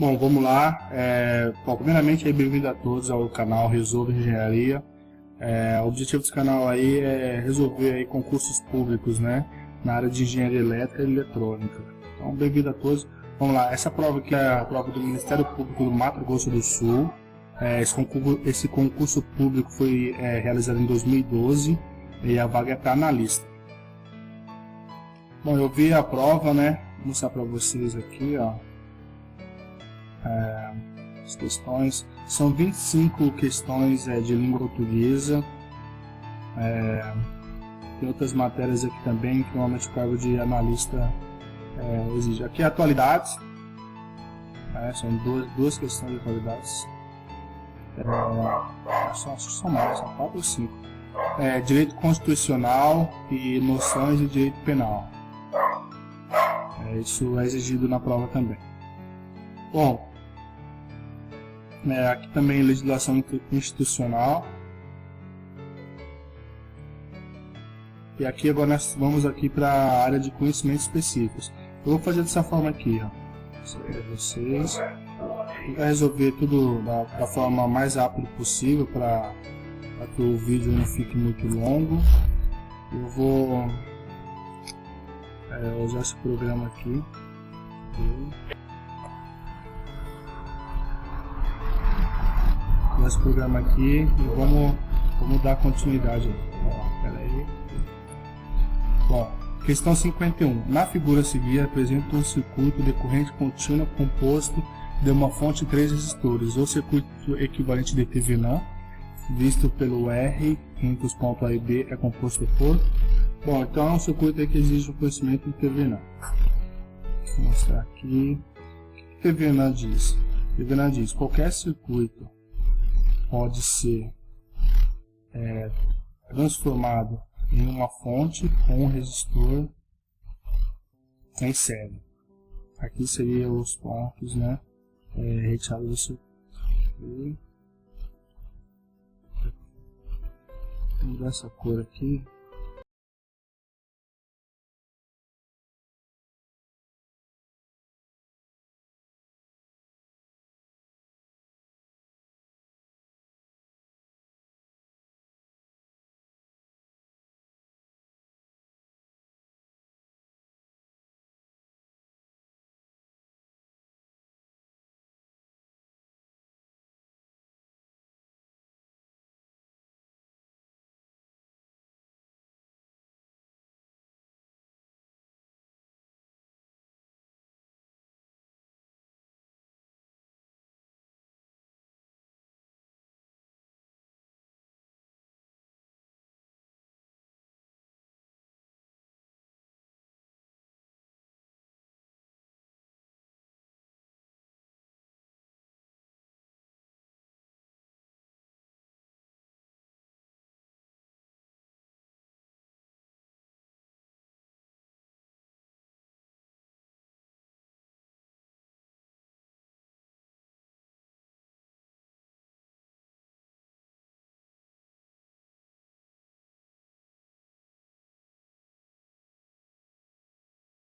Bom, vamos lá. Bom, primeiramente, bem-vindo a todos ao canal Resolve Engenharia. O objetivo desse canal aí é resolver aí concursos públicos, né, na área de engenharia elétrica e eletrônica. Então, bem-vindo a todos. Vamos lá. Essa prova aqui é a prova do Ministério Público do Mato Grosso do Sul. Esse concurso público foi realizado em 2012 e a vaga é para analista. Bom, eu vi a prova, né? Vou mostrar para vocês aqui, ó. As questões são 25 questões de língua portuguesa. Tem outras matérias aqui também que normalmente o cargo de analista exige. Aqui atualidades, são duas questões de atualidades. São mais, são 4 ou 5. Direito constitucional e noções de direito penal. Isso é exigido na prova também. Bom, aqui também legislação institucional. E aqui agora nós vamos aqui para a área de conhecimentos específicos. Eu vou fazer dessa forma aqui, ó. Isso aí para vocês. Vou resolver tudo da forma mais rápida possível para que o vídeo não fique muito longo. Eu vou usar esse programa aqui. Esse programa aqui e vamos dar continuidade. Pera aí. Bom, questão 51. Na figura a seguir apresenta um circuito decorrente contínuo composto de uma fonte e 3 resistores. O circuito equivalente de TVNAM, visto pelo R, entre os pontos A e B, é composto por... Bom, então é um circuito que exige o conhecimento de TVNAM. Vou mostrar aqui. O que TVNAM diz? TVNAM diz: qualquer circuito pode ser transformado em uma fonte com um resistor em série. Aqui seriam os pontos, né, retirados do circuito. Vou mudar essa cor aqui.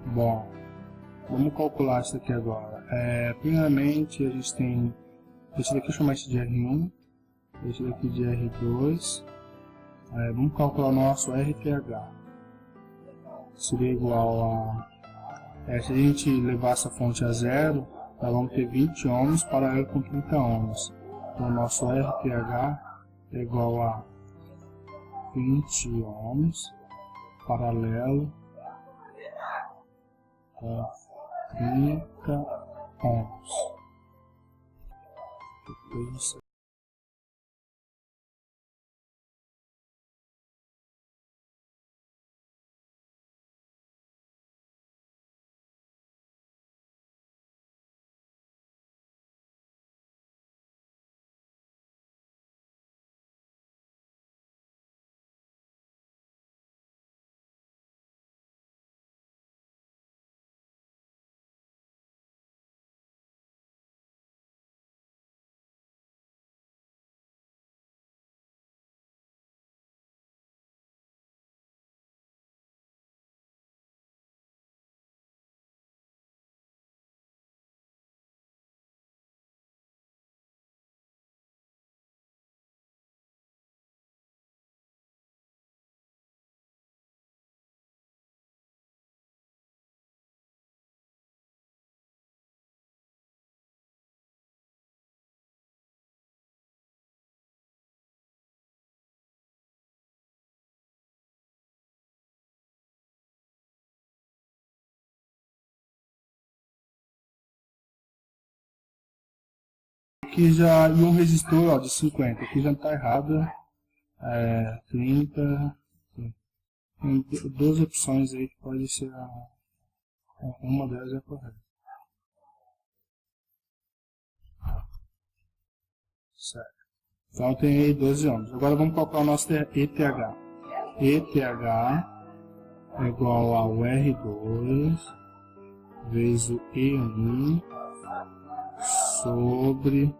Bom, vamos calcular isso aqui agora. Primeiramente, a gente tem esse daqui, chamar isso de R1, esse daqui de R2. Vamos calcular o nosso RTH. Seria igual a... se a gente levar essa fonte a zero, nós vamos ter 20 ohms paralelo com 30 ohms. Então, o nosso RTH é igual a 20 ohms paralelo com 30 ohms. aqui já, e um resistor ó, de 50, aqui já está errado, 30, tem 12 opções aí que pode ser, uma delas é correta. Certo. Então tem aí 12 ohms. Agora vamos colocar o nosso ETH. ETH é igual ao R2 vezes o E1 sobre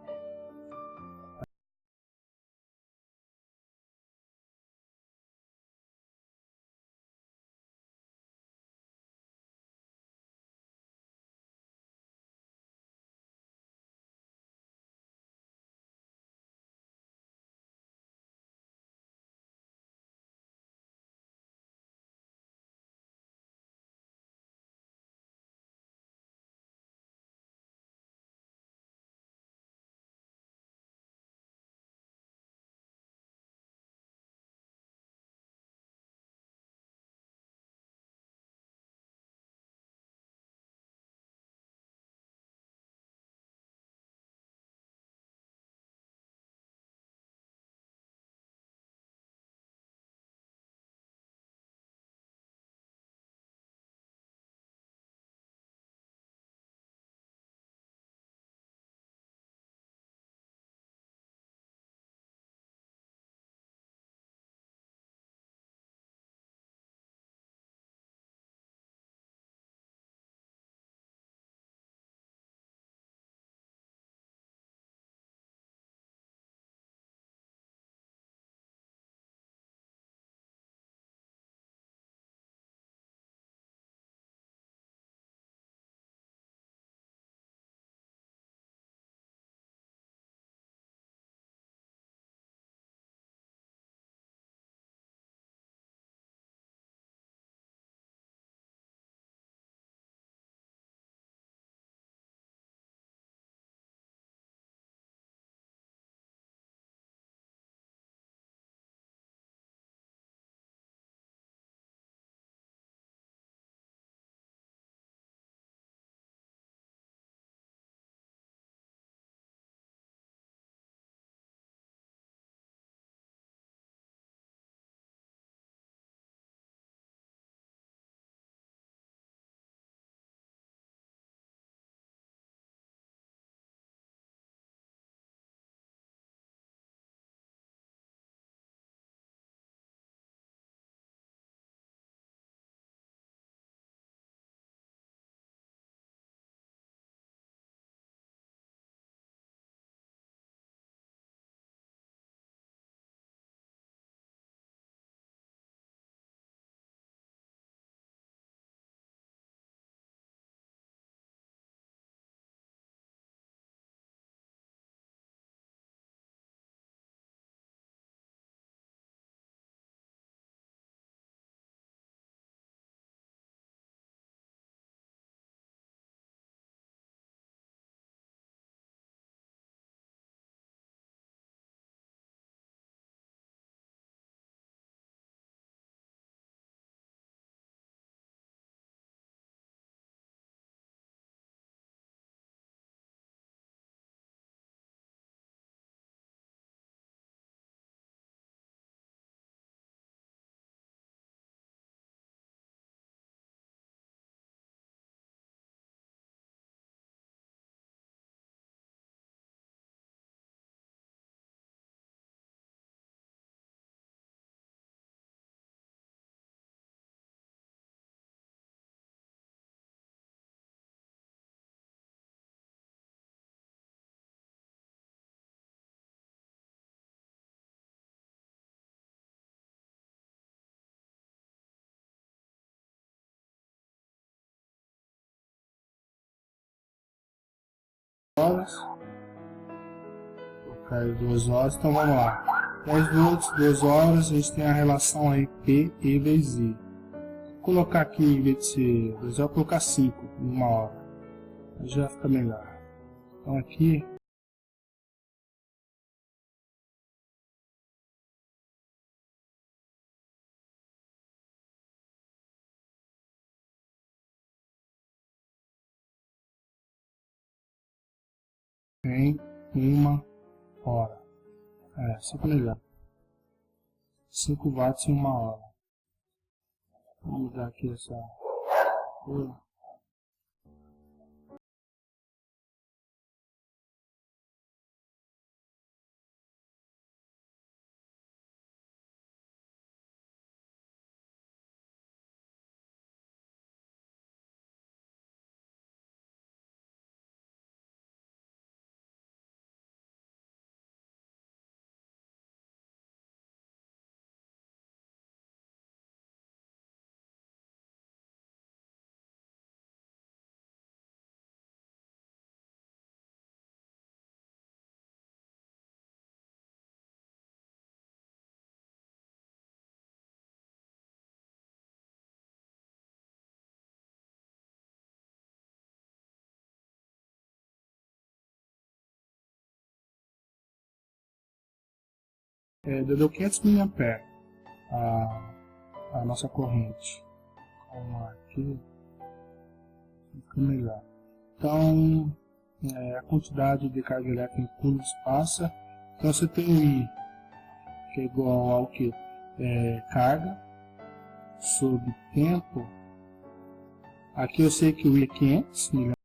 horas, colocar aí 2 horas, então vamos lá. 10 volts, 2 horas, a gente tem a relação aí P, E vezes I. Vou colocar aqui, em vez de ser 2 horas, vou colocar 5 em 1 hora. Aí já fica melhor. Então aqui, tem 1 hora. 5 miliamperes. 5 watts em 1 hora. Vamos mudar aqui essa cor. Deu 500 mA a nossa corrente. Vamos lá, aqui fica melhor. Então, a quantidade de carga elétrica em coulombs passa. Então você tem o I, que é igual ao que? Carga sobre tempo. Aqui eu sei que o I é 500 mA.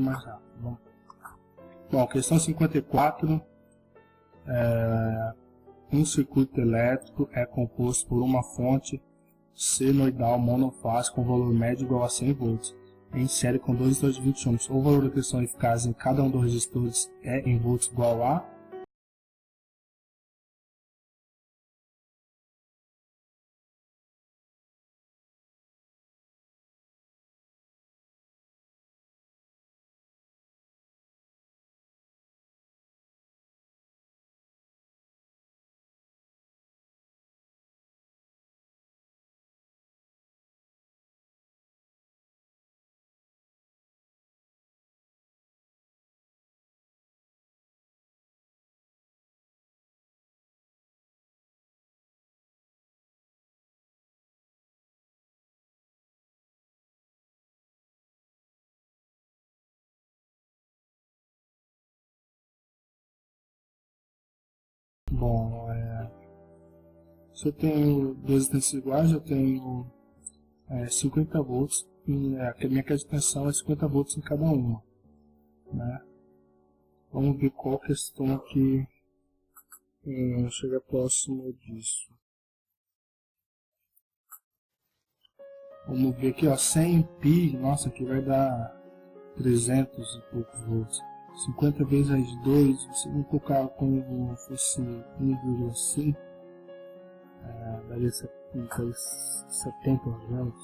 Mais rápido. Bom, questão 54. Um circuito elétrico é composto por uma fonte senoidal monofásica com valor médio igual a 100 volts, em série com dois resistores de 20 ohms. O valor da tensão eficaz em cada um dos resistores é em volts igual a Bom, se eu tenho duas resistências iguais, eu tenho 50 volts, e a minha queda de tensão é 50 volts em cada uma, né? Vamos ver qual questão aqui chega próximo disso. Vamos ver aqui, ó, 100 pi, nossa, aqui vai dar 300 e poucos volts. 50 vezes raiz de 2, se eu colocar como fosse 1,5, daria 70 volts.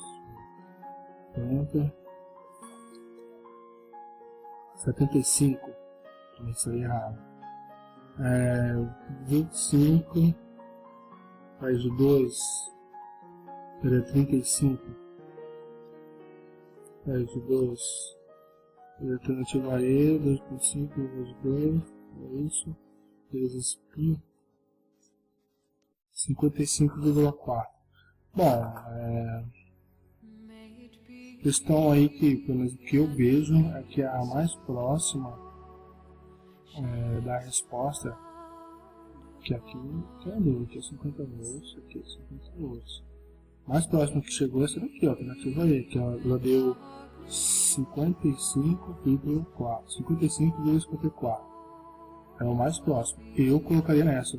75, não seria errado. 25 raiz de 2 seria 35 raiz de 2, alternativa E, 2.5 vezes 2, é isso, vezes π, 55,4. Bom, questão aí que, pelo menos que eu vejo, é que a mais próxima da resposta, que aqui aqui é 50 volts, aqui é 50 volts. Mais próximo que chegou é essa daqui, ó, alternativa E, que ela deu 55,4, 55,54. É o mais próximo. Eu colocaria nessa.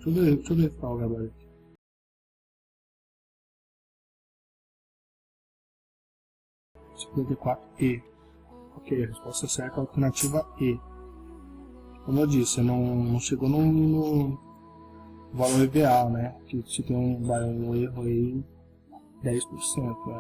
Deixa eu ver qual é agora. 54E. Ok, a resposta certa é a alternativa E. Como eu disse, não chegou no valor ideal, né? Que se tem um erro aí, 10%. Né?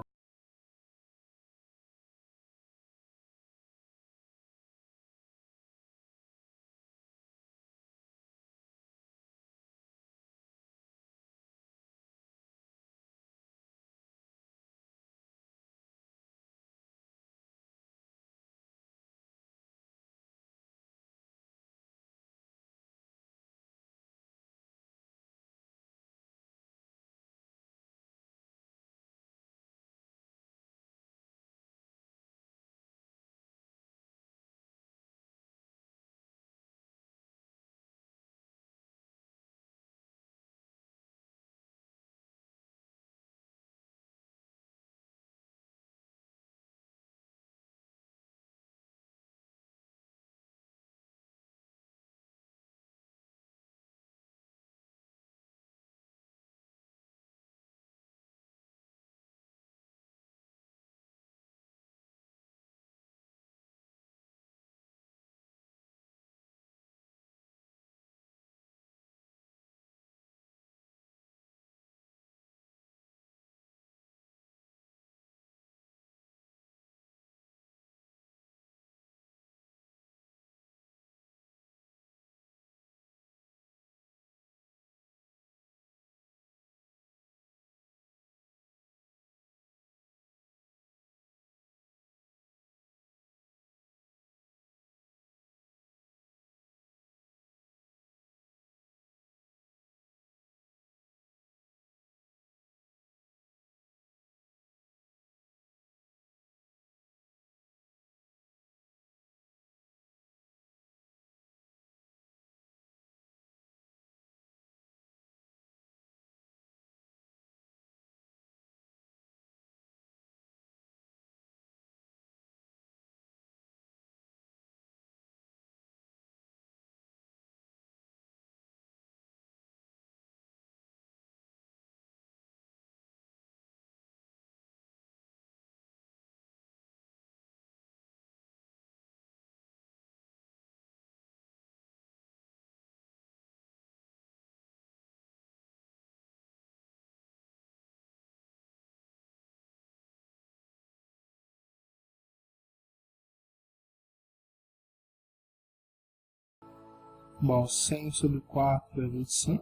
Bom, 100 sobre 4 é 25.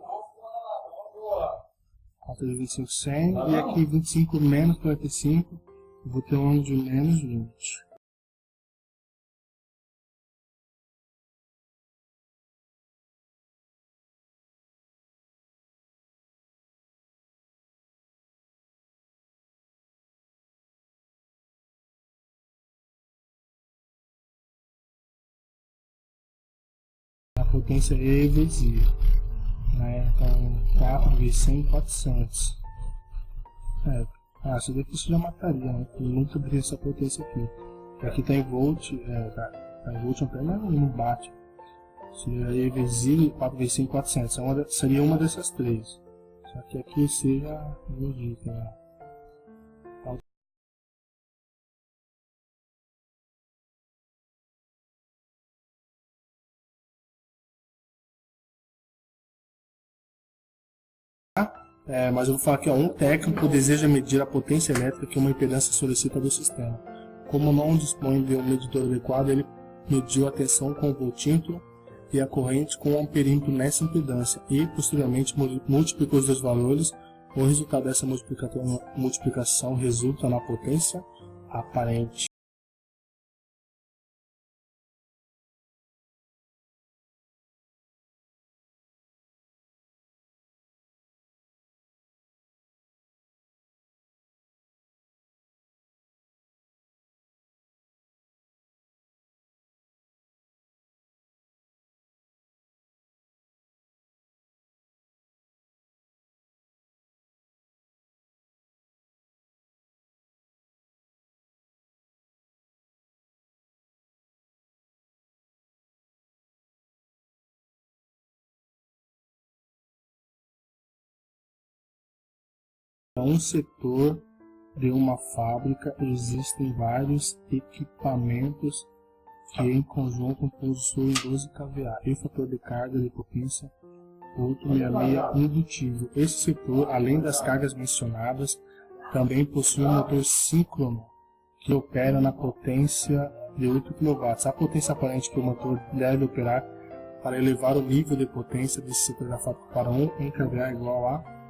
4 vezes 25, 100. E aqui 25 menos 45, eu vou ter um ângulo de menos 20. A potência é E vezes I. né? Então 4 vezes 100, 400. Isso daqui você já mataria, né? Nunca teria essa potência aqui. Aqui tá em volt, tá em volt ampere, mas não bate. Seria vezes 4 vezes 100, 400. Seria uma dessas três. Só que aqui seja logística, né? Mas eu vou falar aqui, ó, um técnico deseja medir a potência elétrica que uma impedância solicita do sistema. Como não dispõe de um medidor adequado, ele mediu a tensão com o voltímetro e a corrente com o amperímetro nessa impedância e, posteriormente, multiplicou os dois valores. O resultado dessa multiplicação resulta na potência aparente. Um setor de uma fábrica existem vários equipamentos que em conjunto possuem 12 kVA e fator de carga de potência outro 66 indutivo. Esse setor, além das cargas mencionadas, também possui um motor síncrono que opera na potência de 8 kW. A potência aparente que o motor deve operar para elevar o nível de potência desse setor da fábrica para 1 em kVA é igual a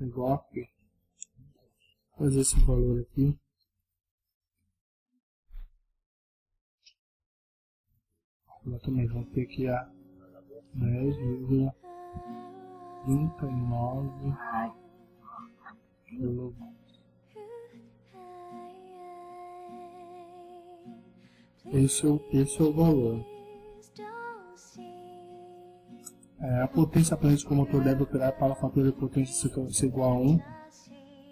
igual a P. Vou fazer esse valor aqui. Agora também vamos ter aqui a 10,39 kW. Esse é o valor. A potência aparente que o motor deve operar para o fator de potência ser igual a 1.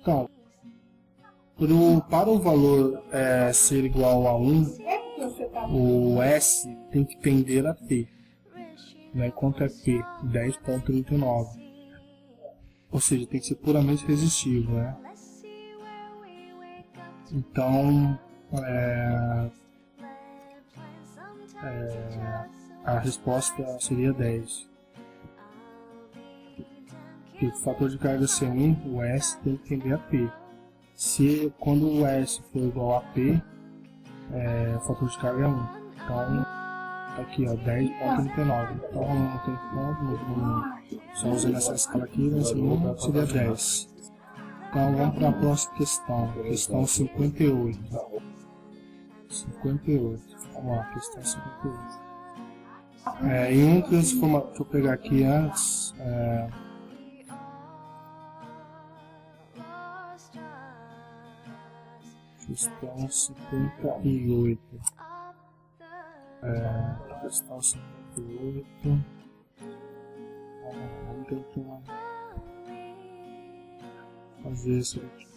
Então, para o valor ser igual a 1, o S tem que tender a P. Né? Quanto é P? 10,39. Ou seja, tem que ser puramente resistivo. Né? Então, a resposta seria 10. Porque o fator de carga ser 1, o S tem que tender a P. Quando o S for igual a P, o fator de carga é 1. Então, aqui ó, 10,39. Então, não tem como, só usando essa escala aqui, vai ser 1, seria 10. Então, vamos para a próxima questão. Questão 58. 58. Vamos lá, questão 58. Em um que eu pegar aqui antes, Questão 58. Questão 58. Vamos tentar fazer isso aqui.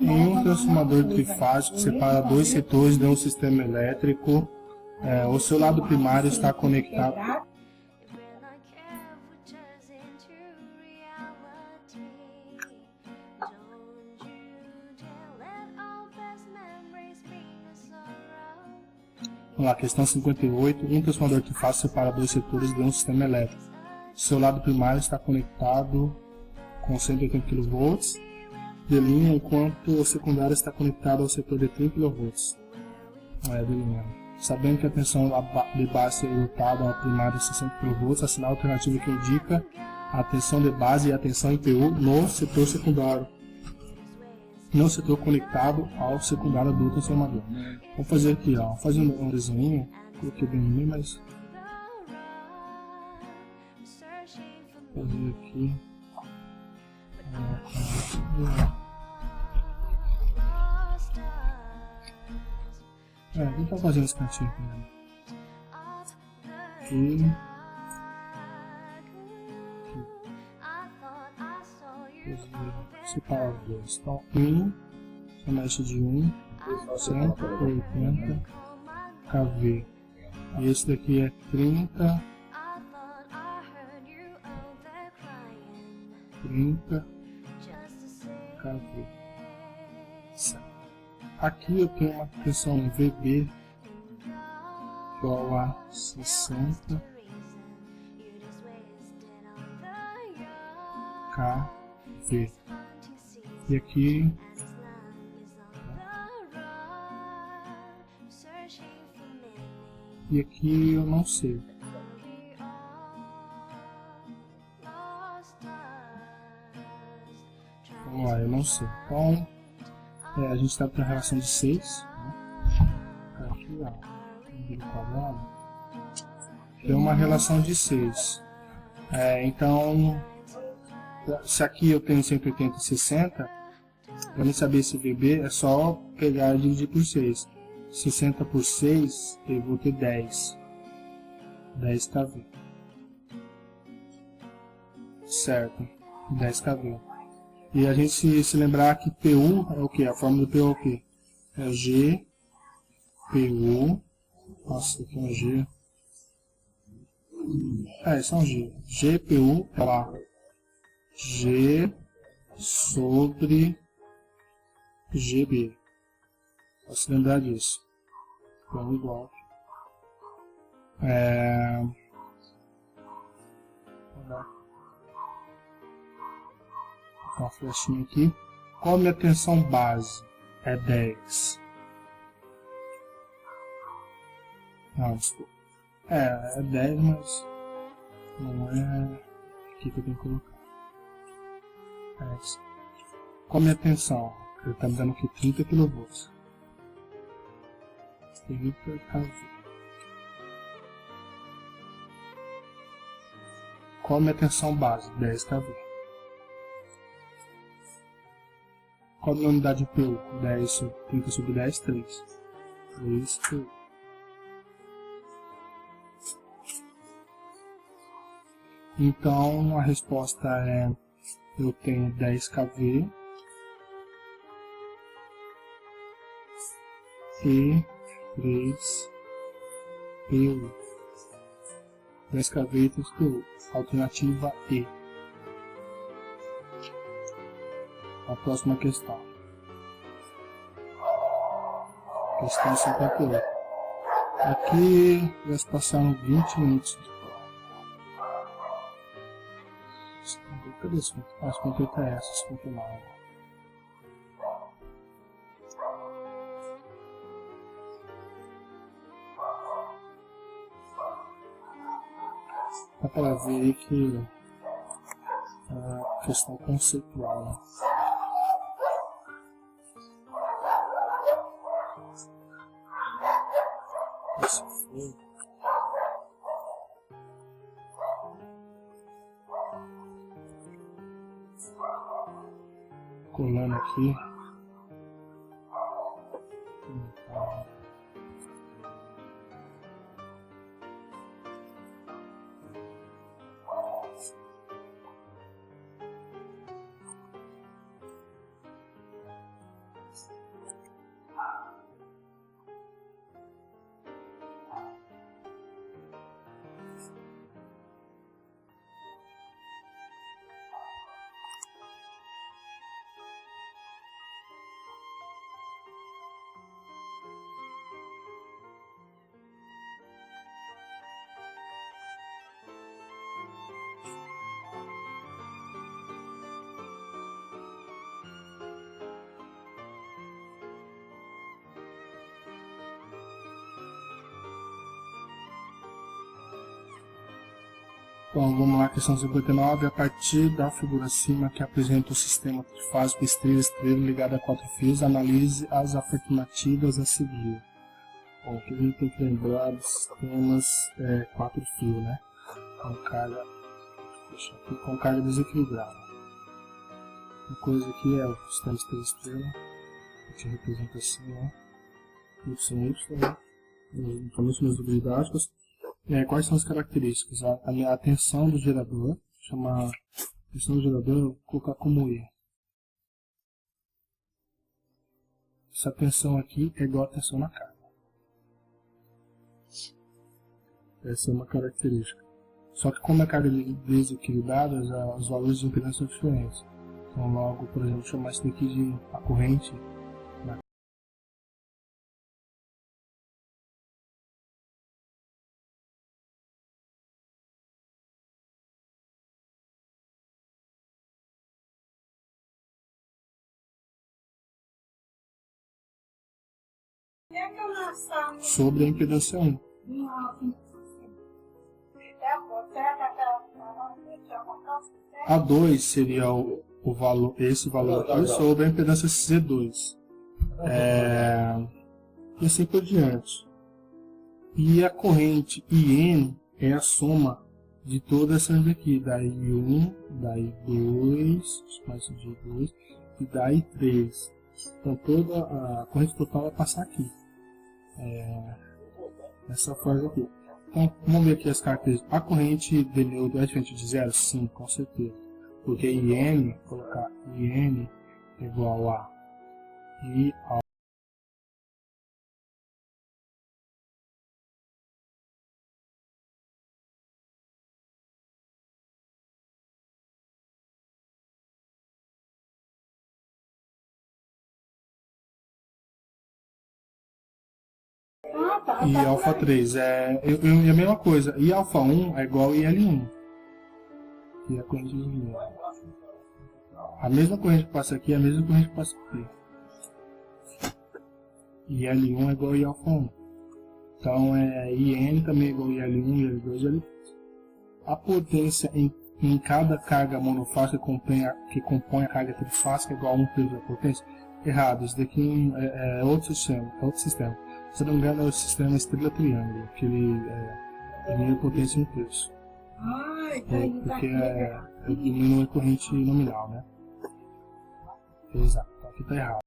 Em um transformador trifásico que separa dois setores de um sistema elétrico, o seu lado primário está conectado. Vamos lá, questão 58. Um transformador trifásico separa dois setores de um sistema elétrico. Seu lado primário está conectado com 180 kV de linha, enquanto o secundário está conectado ao setor de 30 kV de linha. Sabendo que a tensão de base é lutada ao primário 60 kV, assinale a alternativa que indica a tensão de base e a tensão IPU no setor secundário, no setor conectado ao secundário do transformador. Vamos fazer aqui, ó, fazendo um desenho, coloquei bem ali, mas vou fazer aqui. Vou estar fazendo esse cantinho aqui. Separar os dois. Então, 1, você mexe de 1, 180 kV. E esse daqui é 30 kV. Certo. Aqui eu tenho uma tensão VB igual a 60 kV. E aqui eu não sei. Vamos lá, eu não sei. Então, a gente está com a relação de 6. Né? Aqui, ó, quadrado. Tem uma relação de 6. Então, se aqui eu tenho 180 e 60, para mim saber esse VB é só pegar e dividir por 6. 60 por 6, eu vou ter 10. 10 kV. Certo. 10 kV. E a gente se lembrar que PU é o que? A fórmula do PU é o que? É G, PU. Nossa, aqui é um G. Isso é um G. GPU é lá. G sobre GB. Pra se lembrar disso. Então, igual. Vou dar uma flechinha aqui. Qual a minha tensão base? É 10. Não, desculpa. É 10, mas não é aqui que eu tenho que colocar. Qual a minha tensão? Ele está me dando aqui 30 kV. 30 kV. Qual a minha tensão base? 10 kV. Qual a minha unidade de PU? 30 sobre 10, 3. 3 PU. Então a resposta é: eu tenho 10 kV e 3 PU. 10 kV e 3 PU. Alternativa E. A próxima questão. Questão 58. Aqui já se passaram 20 minutos. Cadê isso? Ah, 58 é essa, 59. Dá para ver aí que é questão conceitual, né? Esse foi. colando aqui. Então, vamos lá, questão 59, a partir da figura acima que apresenta o sistema trifásico estrela ligada a 4 fios, analise as afirmativas a seguir. Bom, aqui a gente tem que lembrar dos sistemas 4 fios, né? Com carga desequilibrada. Uma coisa aqui é o sistema estrela, que a gente representa assim, né? Y, né? Então, nas didáticas. Quais são as características? A tensão do gerador, chama tensão do gerador, vou colocar como E. Essa tensão aqui é igual a tensão na carga. Essa é uma característica. Só que como a carga é desequilibrada, os valores de impedância são diferentes. Então logo, por exemplo, chamar isso daqui de a corrente. Sobre a impedância 1. A 2 seria o valor, esse valor aqui sobre a impedância Z2. E assim por diante. E a corrente IN é a soma de todas essas daqui, da I1, da I2, mais de 2 e da I3. Então toda a corrente total vai passar aqui. Nessa forma aqui. Então vamos ver aqui as características. A corrente de neutro é diferente de zero? Sim, com certeza. Porque IN, colocar IN igual a I ao e alfa 3 é a mesma coisa. E alfa 1 é igual a IL1, que é a corrente de linha. A mesma corrente que passa aqui é a mesma corrente que passa aqui. E IL1 é igual a I alfa 1. Então IN também é igual a IL1, IL2 e IL3. A potência em cada carga monofásica que compõe a carga trifásica é igual a 1 terço da potência. Errado, isso daqui é outro sistema. Se não me engano, é o sistema estrela-triângulo, que ele diminui a potência em 1 terço. Porque diminui a corrente nominal, né? Exato, aqui está errado.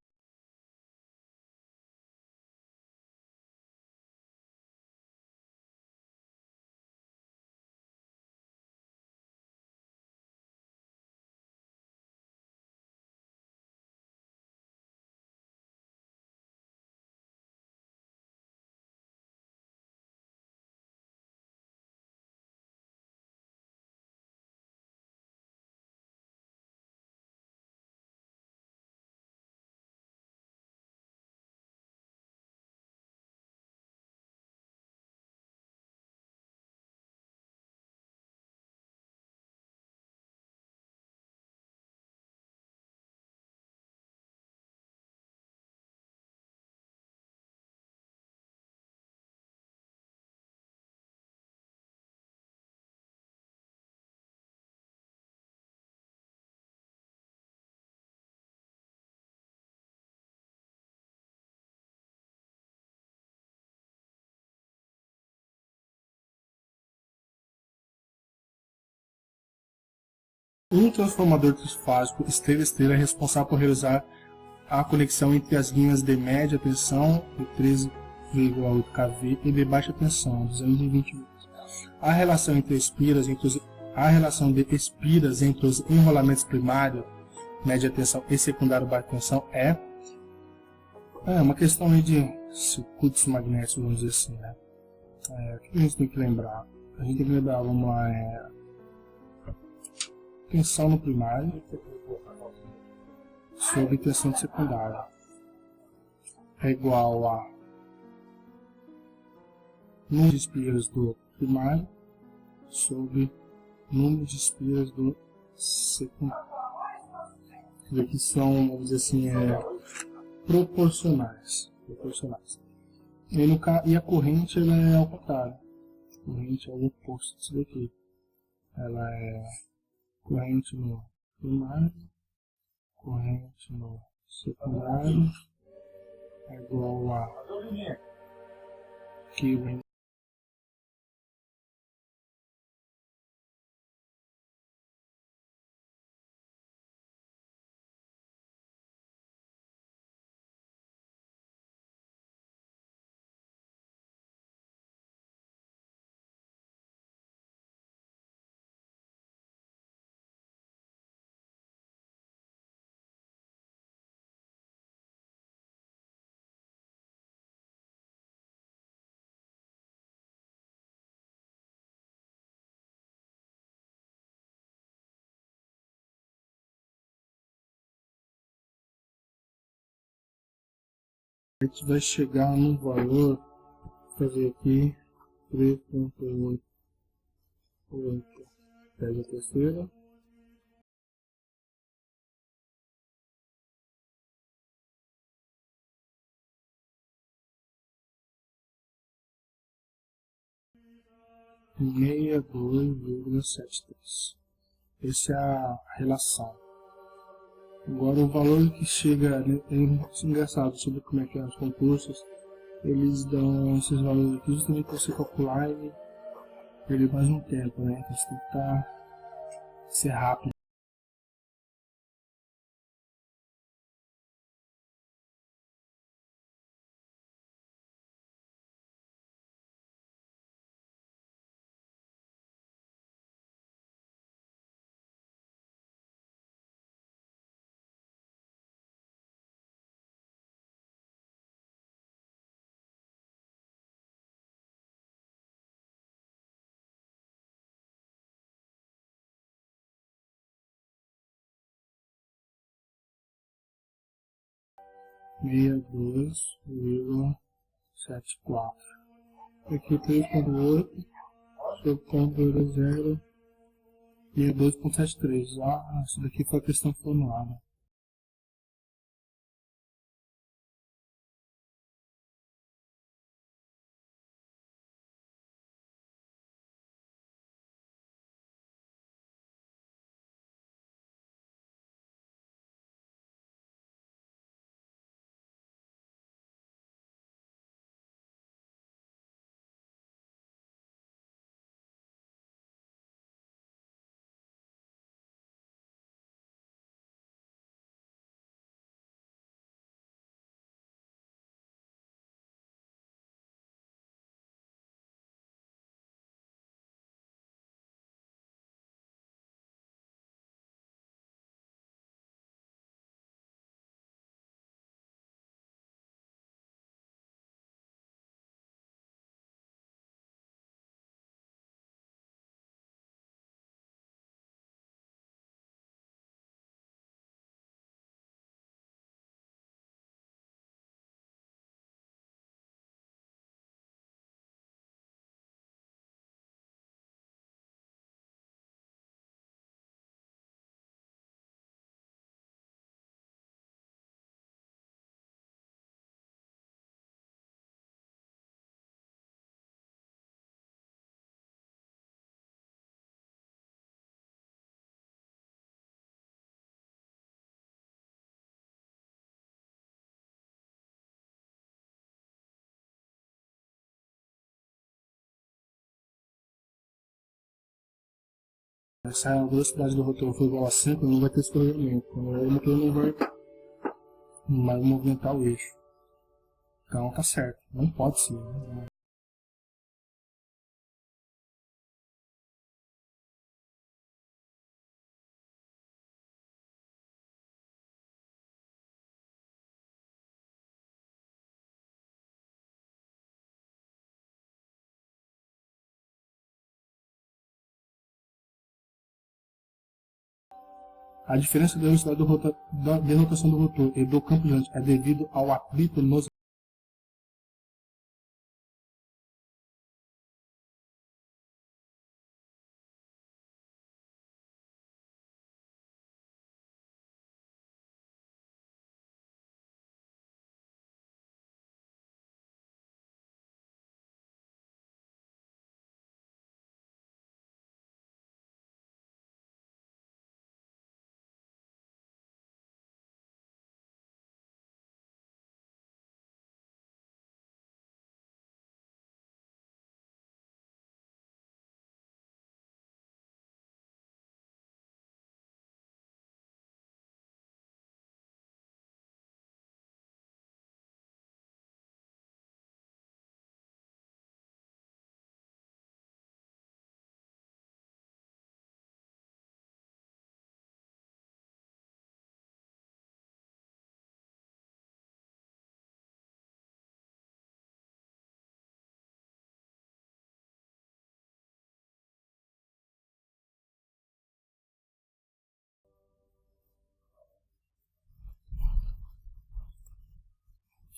Um transformador trifásico estrela-estrela é responsável por realizar a conexão entre as linhas de média tensão de 13,8 kV e de baixa tensão, 220 volts. A relação de espiras entre os enrolamentos primários, média tensão e secundário baixa tensão é uma questão aí de circuitos magnéticos, vamos dizer assim, né? O que a gente tem que lembrar? A gente tem que lembrar, vamos lá, tensão no primário sobre tensão de secundária é igual a número de espiras do primário sobre número de espiras do secundário. Que são, vamos dizer assim, proporcionais. E a corrente ela é ao contrário. A corrente é o oposto disso daqui. Ela é corrente no primário, corrente no secundário é igual a Q. A gente vai chegar num valor, fazer aqui 3,88, pega a terceira, e 62,73. Essa é a relação. Agora o valor que chega, né, é engraçado sobre como é que é os concursos, eles dão esses valores aqui justamente para você calcular e perder mais um tempo, né? Então você tem que ser rápido. Meia 2,74. Aqui 3,8 sobre 0,0 e 2,73. Isso daqui foi a questão formulada. Se a velocidade do rotor for igual a 5, não vai ter escorregamento. O motor não vai movimentar o eixo. Então tá certo, não pode ser. Né? A diferença da velocidade de rotação do rotor e do campo girante é devido ao atrito nos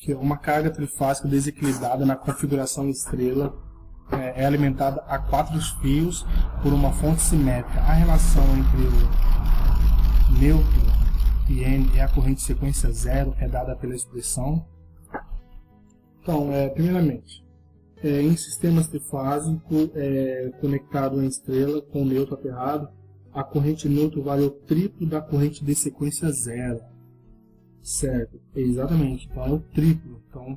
que uma carga trifásica desequilibrada na configuração estrela é alimentada a 4 fios por uma fonte simétrica. A relação entre o neutro e N e a corrente de sequência 0 é dada pela expressão. Então, primeiramente, em sistemas trifásicos conectado em estrela com neutro aterrado, a corrente neutro vale o triplo da corrente de sequência 0. Certo, exatamente, então é o triplo. Então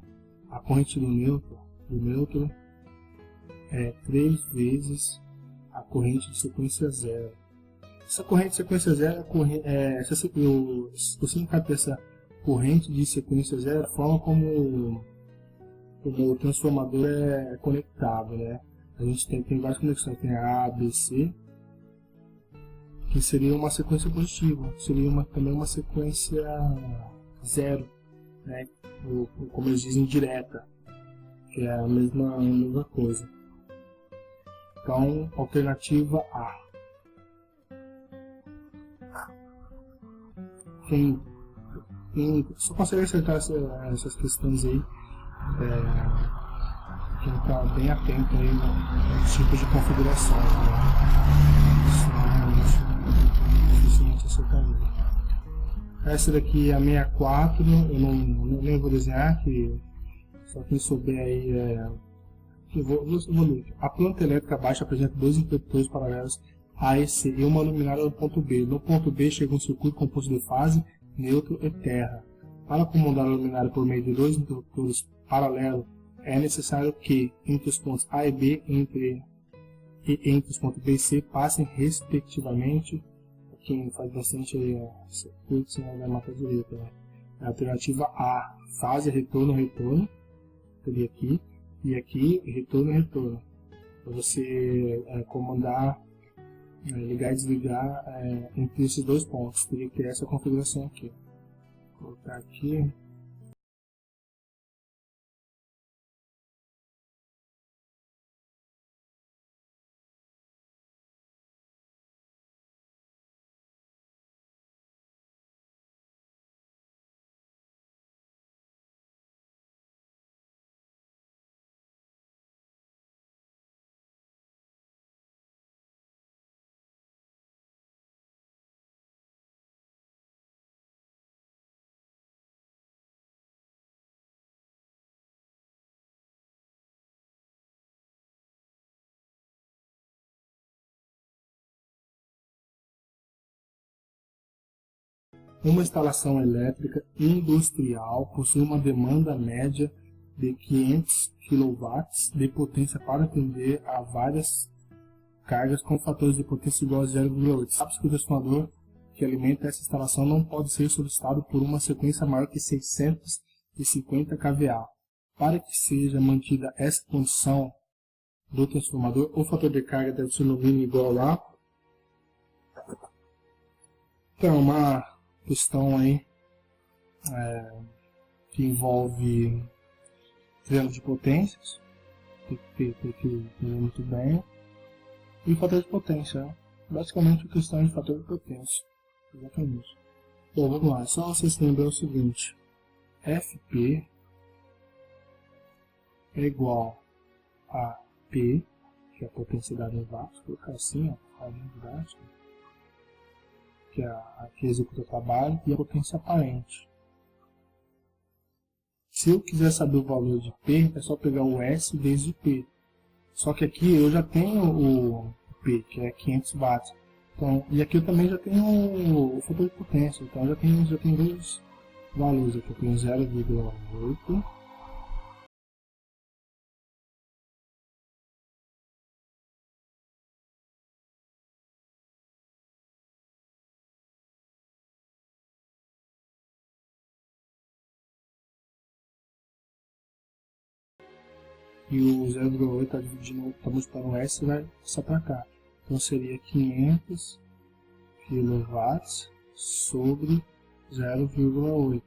a corrente do neutro é 3 vezes a corrente de sequência 0. Essa corrente de sequência 0 o significado dessa corrente de sequência 0 a forma como o transformador é conectado, né? A gente tem várias conexões, tem a A, B, C, que seria uma sequência positiva, seria também uma sequência 0, né? Como eles dizem, direta, que é a mesma coisa. Então, alternativa A. Quem só consegue acertar essas questões aí, quem está bem atento aí nos tipos de configurações, né? Isso realmente dificilmente acertaria. Essa daqui é a 64, eu nem vou desenhar, que só quem souber aí vou ler. A planta elétrica baixa apresenta 2 interruptores paralelos A e C e uma luminária no ponto B. No ponto B chega um circuito composto de fase, neutro e terra. Para comandar a luminária por meio de 2 interruptores paralelos, é necessário que entre os pontos A e B entre os pontos B e C passem respectivamente. Quem faz bastante circuito, senão vai matar direito, né? A alternativa A, fase retorno, teria aqui, e aqui retorno. Para você comandar, ligar e desligar entre esses 2 pontos, teria que ter essa configuração aqui. Vou colocar aqui. Uma instalação elétrica industrial possui uma demanda média de 500 kW de potência para atender a várias cargas com fatores de potência igual a 0,8. Sabe-se que o transformador que alimenta essa instalação não pode ser solicitado por uma sequência maior que 650 kVA. Para que seja mantida essa condição do transformador, o fator de carga deve ser no mínimo igual a... Então, uma questão aí que envolve triângulo de potências, tem que entender muito bem, e fator de potência, basicamente a questão de fator de potência, exatamente. Bom, vamos lá, só vocês lembram o seguinte, FP é igual a P, que é a potencialidade em watts, vou colocar assim, ó, a unidade, que é a que executa o trabalho, e a potência aparente. Se eu quiser saber o valor de P, é só pegar o S vezes o P. Só que aqui eu já tenho o P, que é 500 watts. Então, e aqui eu também já tenho o fator de potência. Então já tenho dois valores. Aqui eu tenho 0,8. E o 0,8 está dividindo, está multiplicando o S e vai passar para cá. Então seria 500 kW sobre 0,8.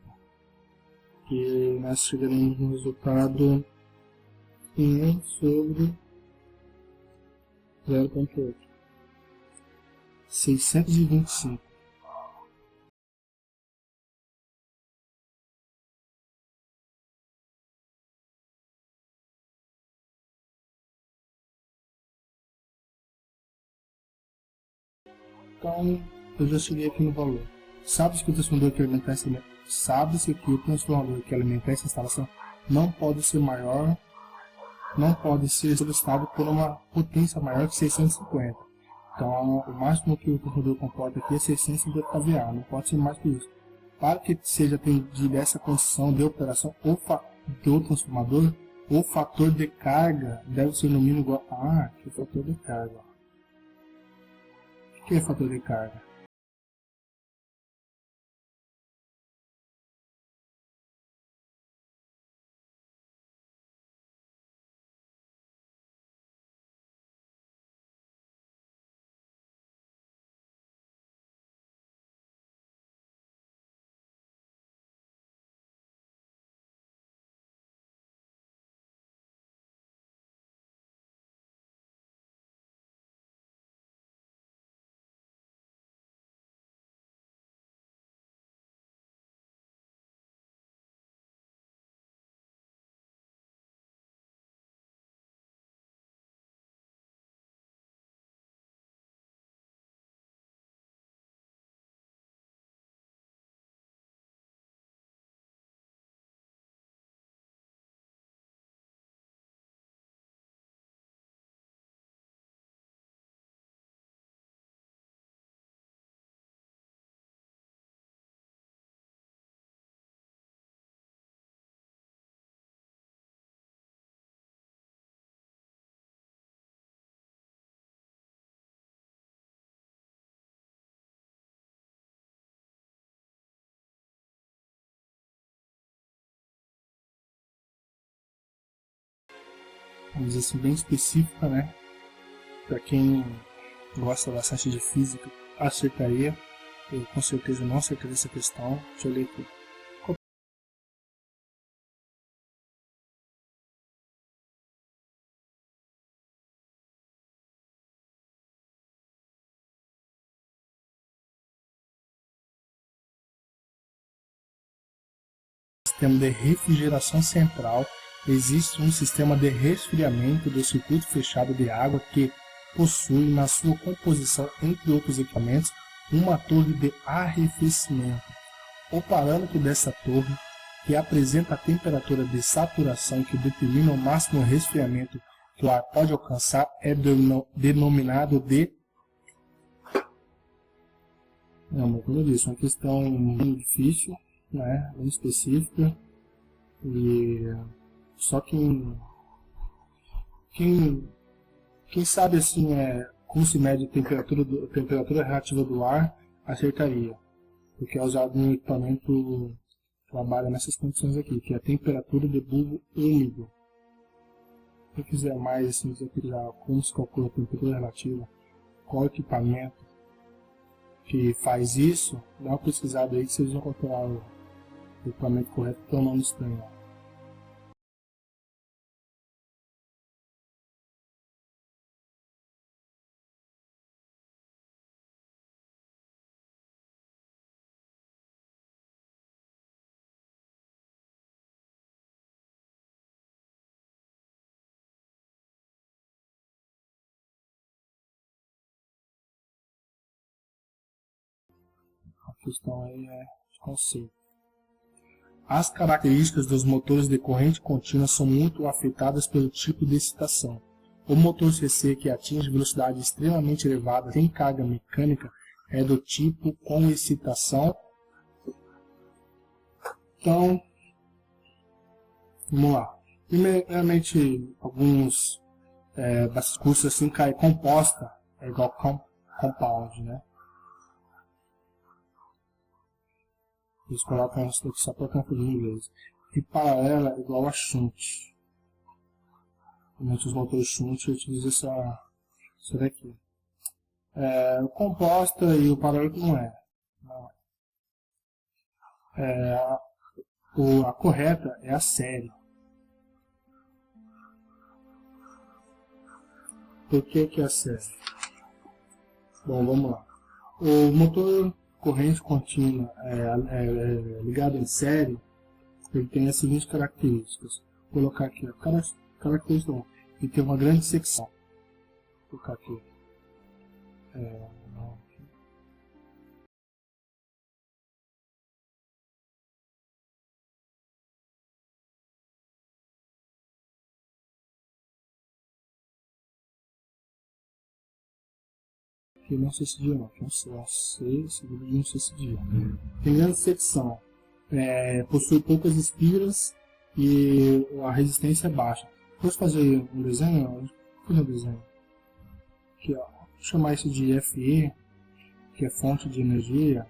Que nós chegaremos no resultado 500 sobre 0,8. 625. Então, eu já cheguei aqui no valor. Sabe-se que o transformador que alimenta essa instalação não pode ser maior, não pode ser solicitado por uma potência maior que 650. Então, o máximo que o transformador comporta aqui é 650 kVA, não pode ser mais que isso. Para que seja atendida essa condição de operação do transformador, o fator de carga deve ser no mínimo igual a... aqui é o fator de carga. O que é fator de carga? Vamos dizer assim, bem específica, né? Para quem gosta bastante de física, acertaria. Eu com certeza não acertaria essa questão. Deixa eu ler aqui. Sistema de refrigeração central, existe um sistema de resfriamento do circuito fechado de água que possui na sua composição, entre outros equipamentos, uma torre de arrefecimento. O parâmetro dessa torre, que apresenta a temperatura de saturação que determina o máximo resfriamento que o ar pode alcançar, é denominado de... Não, como eu disse, uma questão muito difícil, né, bem específica, e só quem sabe assim como se mede a temperatura relativa do ar, acertaria. Porque é usado no equipamento que trabalha nessas condições aqui, que é a temperatura de bulbo úmido. Se quiser mais assim, desafiar como se calcula a temperatura relativa, qual equipamento que faz isso, dá uma pesquisada aí que vocês vão encontrar o equipamento correto, que é o nome estranho. A questão aí é de conceito. As características dos motores de corrente contínua são muito afetadas pelo tipo de excitação. O motor CC que atinge velocidade extremamente elevada sem carga mecânica é do tipo com excitação. Então, vamos lá. Primeiramente, alguns desses cursos assim, cai composta é igual compound, né? Eles colocam isso aqui só para confundir em inglês. E paralela é igual a shunt. Normalmente os motores shunt utilizam essa daqui. O composta e o paralelo não é. A correta é a série. Por que é a série? Bom, vamos lá. O motor corrente contínua ligado em série, ele tem as seguintes características. Vou colocar aqui, característica 1. Ele tem uma grande secção. Vou colocar aqui. Aqui não sei se dia não, aqui é um C, seguido de um C dia. Tem grande secção. Possui poucas espiras e a resistência é baixa. Vou fazer um desenho? Vou fazer um desenho. Aqui, ó. Vou chamar isso de FE, que é fonte de energia.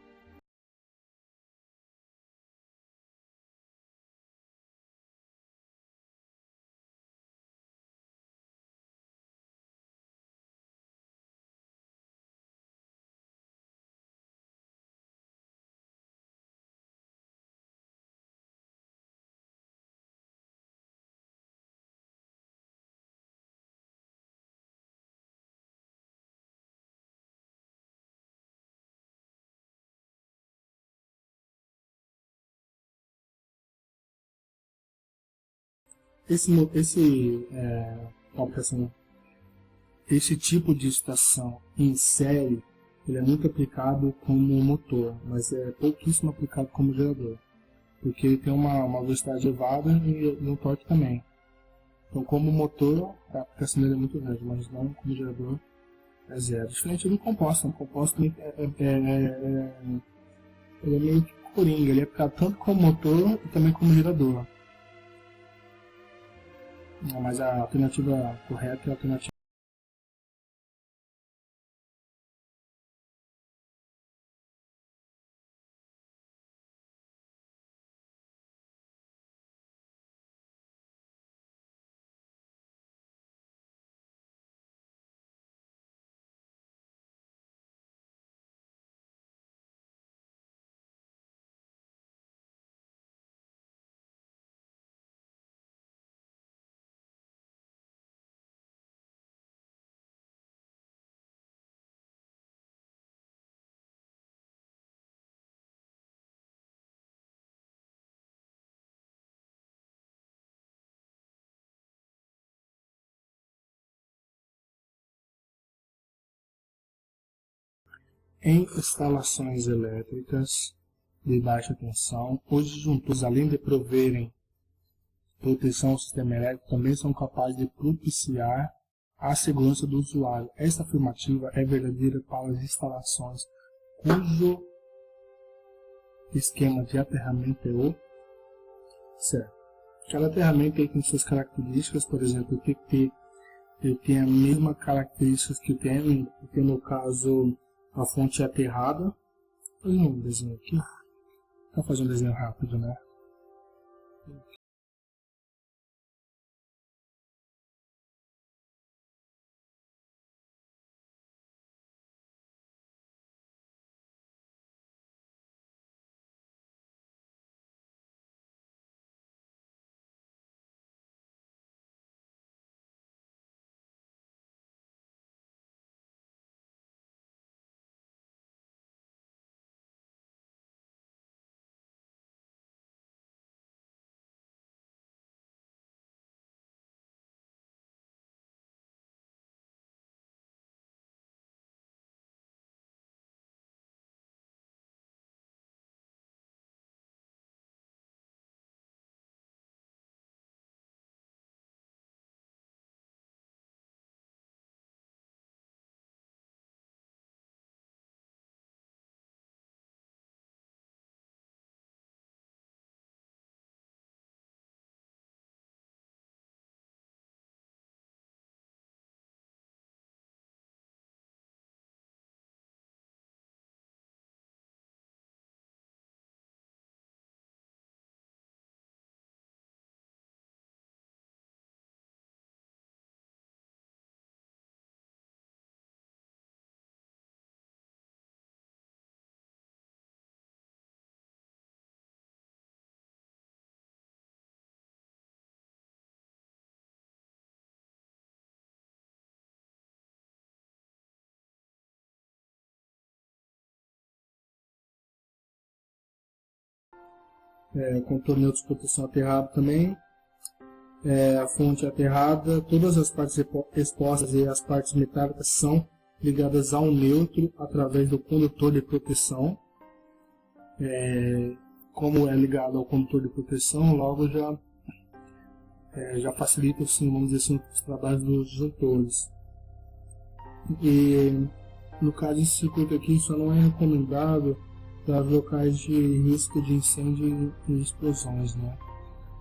Esse tipo de estação em série ele é muito aplicado como motor, mas é pouquíssimo aplicado como gerador, porque ele tem uma velocidade elevada e um torque também. Então, como motor, a aplicação dele é muito grande, mas não como gerador é zero. Diferente do composto. O composto ele é meio que coringa, ele é aplicado tanto como motor e também como gerador. Mas a alternativa correta é a alternativa. Em instalações elétricas de baixa tensão, os disjuntores, além de proverem proteção ao sistema elétrico, também são capazes de propiciar a segurança do usuário. Esta afirmativa é verdadeira para as instalações cujo esquema de aterramento é o certo. Cada aterramento tem suas características, por exemplo, tem que ter ele tem a mesma característica que o TM, porque no caso a fonte é aterrada. Vou fazer um desenho aqui. Vou fazer um desenho rápido, né? Contorno neutro de proteção aterrado também. A fonte aterrada, todas as partes expostas e as partes metálicas são ligadas ao neutro através do condutor de proteção. Como é ligado ao condutor de proteção, logo já facilita, assim, vamos dizer assim, os trabalhos dos disjuntores. E no caso desse circuito aqui, só não é recomendado para locais de risco de incêndio e explosões, né?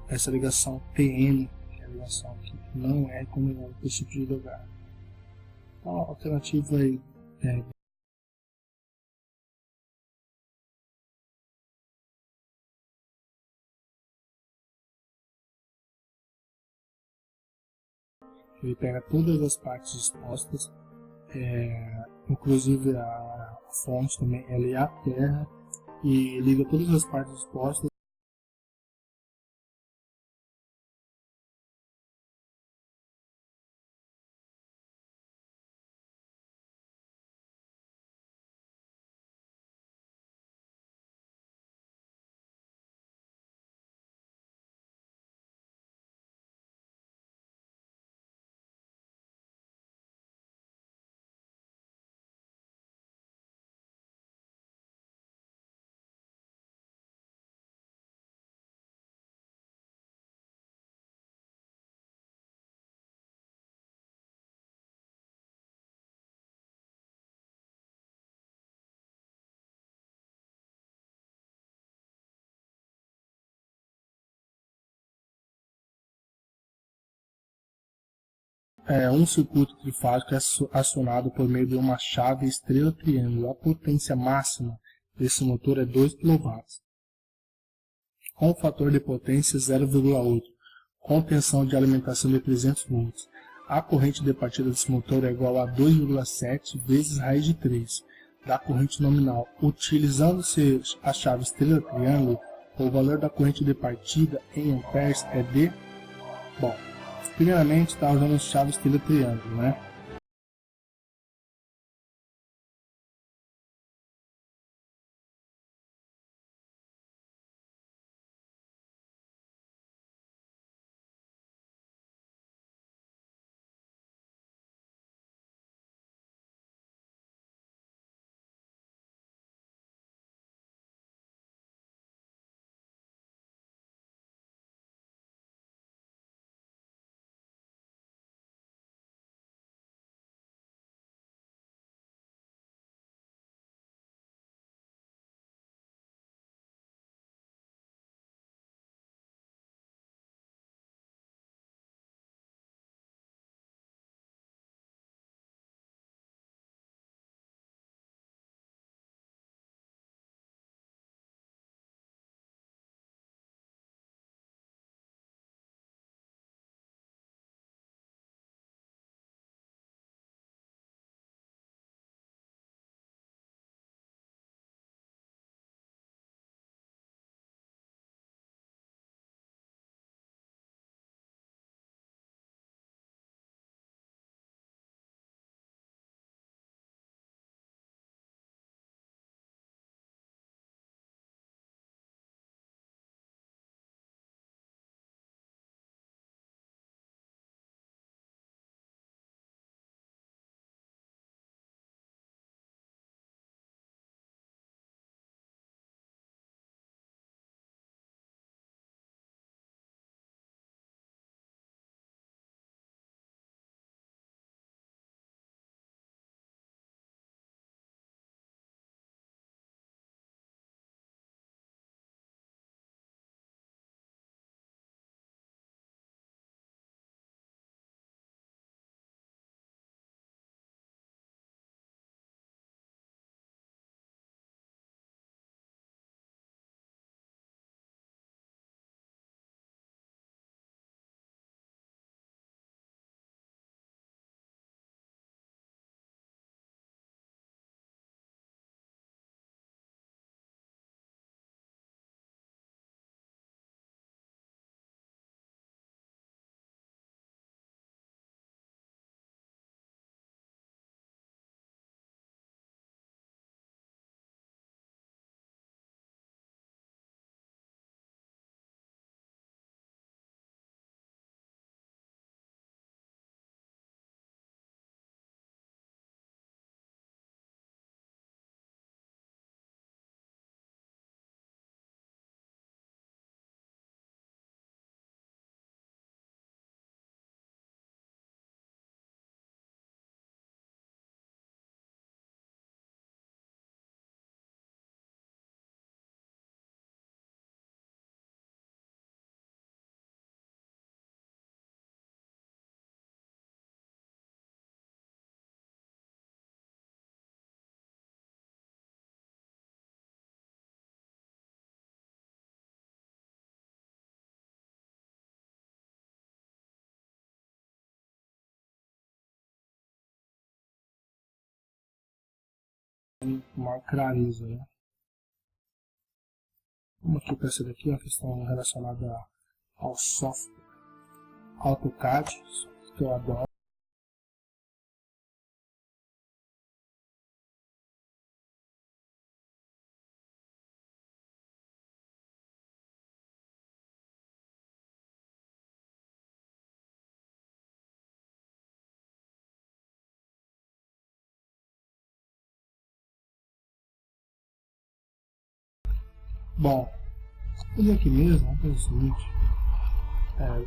Essa ligação TN, que é a ligação aqui, não é recomendada para esse tipo de lugar. Então, a alternativa aí é ele pega todas as partes expostas, inclusive a fonte também, ela é a terra, e liga todas as partes expostas. Um circuito trifásico é acionado por meio de uma chave estrela-triângulo. A potência máxima desse motor é 2 kW, com fator de potência 0,8, com tensão de alimentação de 300 volts. A corrente de partida desse motor é igual a 2,7 vezes raiz de 3 da corrente nominal. Utilizando-se a chave estrela-triângulo, o valor da corrente de partida em amperes é de... Bom, primeiramente está usando a chave estrela-triângulo, né? maior clareza, né? Vamos aqui para essa daqui, uma questão relacionada ao software AutoCAD, que eu adoro. Bom, vou aqui mesmo, vamos fazer o seguinte.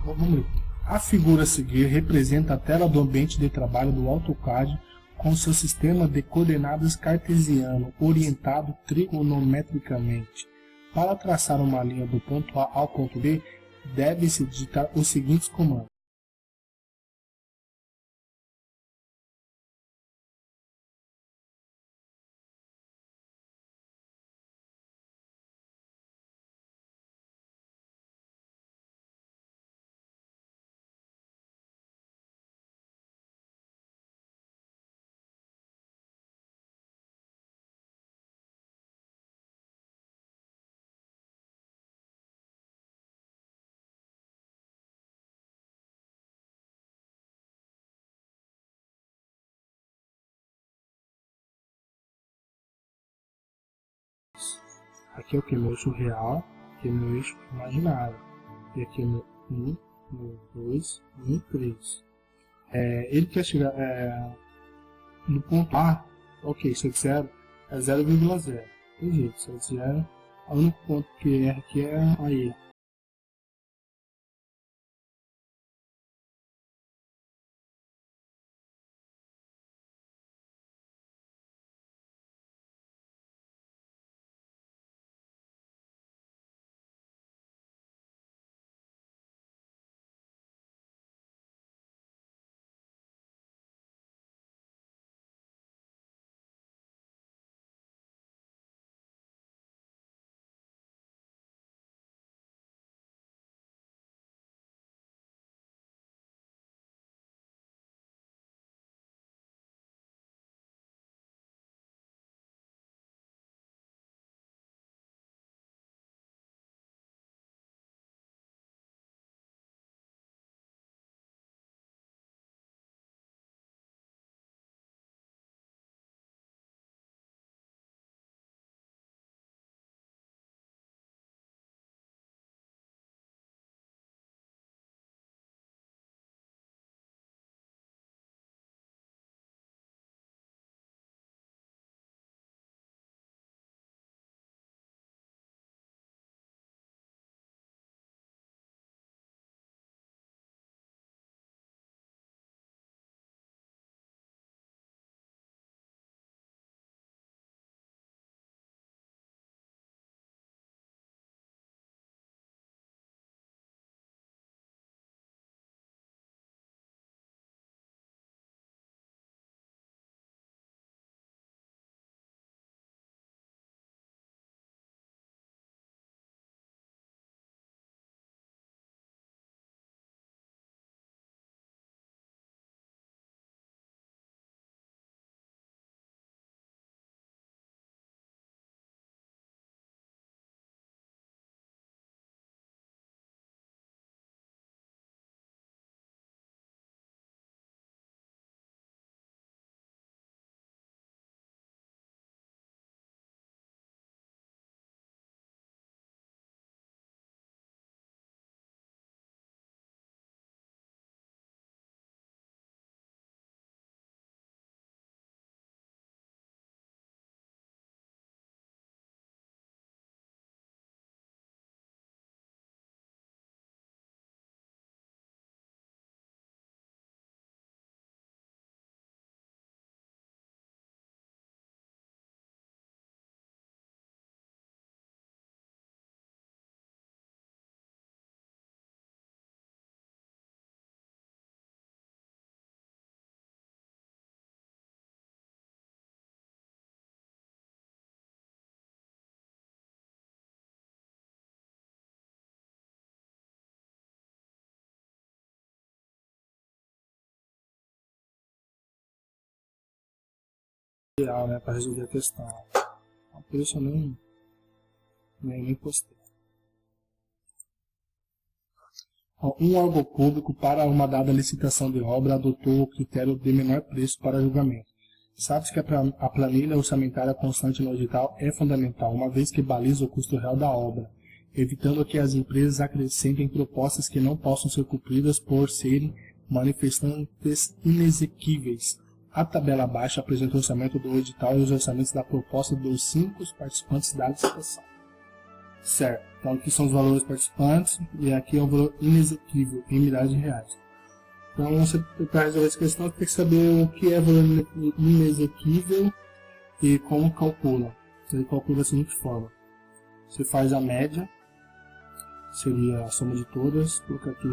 Vamos ver. A figura a seguir representa a tela do ambiente de trabalho do AutoCAD com seu sistema de coordenadas cartesiano orientado trigonometricamente. Para traçar uma linha do ponto A ao ponto B, deve-se digitar os seguintes comandos. Aqui é o que? Meu eixo real, aqui é meu eixo imaginário. E aqui é meu 1, meu 2, meu 3. Ele quer chegar no ponto A, ok, se eu disser é 0,0. Tem jeito, se eu disser, o único ponto que erra aqui é aí. ideal, né, para resolver a questão. Então, por isso eu nem postei. Um órgão público, para uma dada licitação de obra, adotou o critério de menor preço para julgamento. Sabe-se que a planilha orçamentária constante no edital é fundamental, uma vez que baliza o custo real da obra, evitando que as empresas acrescentem propostas que não possam ser cumpridas por serem manifestantes inexequíveis. A tabela abaixo apresenta o orçamento do edital e os orçamentos da proposta dos 5 participantes da licitação. Certo, então aqui são os valores participantes e aqui é o valor inexequível em milhares de reais. Então, para resolver essa questão, você tem que saber o que é valor inexequível e como calcula. Ele calcula da seguinte forma: você faz a média, seria a soma de todas, colocar aqui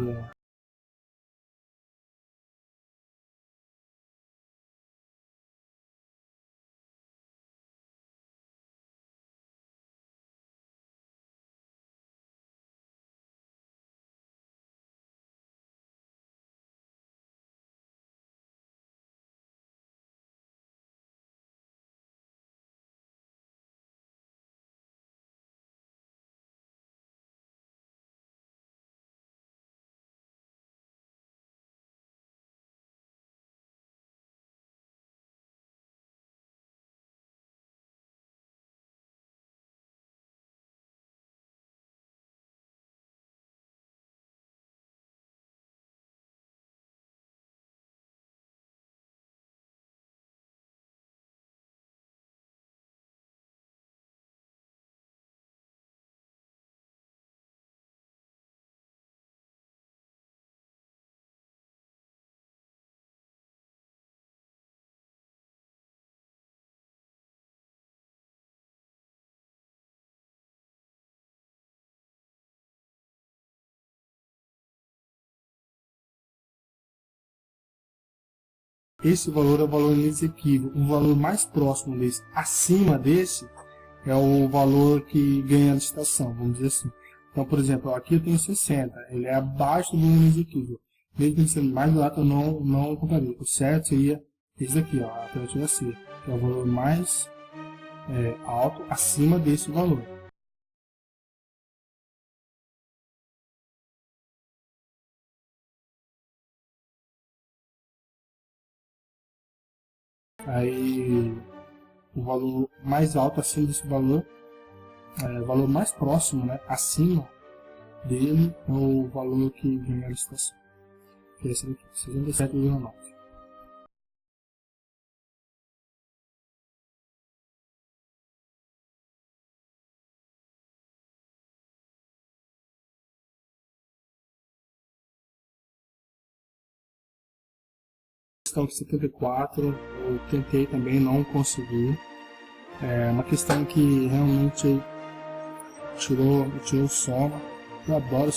esse valor é o valor inexequível. O valor mais próximo desse, acima desse, é o valor que ganha a licitação, vamos dizer assim. Então, por exemplo, aqui eu tenho 60, ele é abaixo do valor inexequível. Mesmo sendo mais barato, eu não compraria. O certo seria esse daqui, ó, a alternativa C, que é o valor mais alto acima desse valor. Aí, o valor mais alto acima desse valor, o valor mais próximo, né, acima dele, é o valor que ganha a licitação, que é esse daqui, 67,9. Questão de 74, eu tentei também, não consegui. É uma questão que realmente tirou o sono. Eu adoro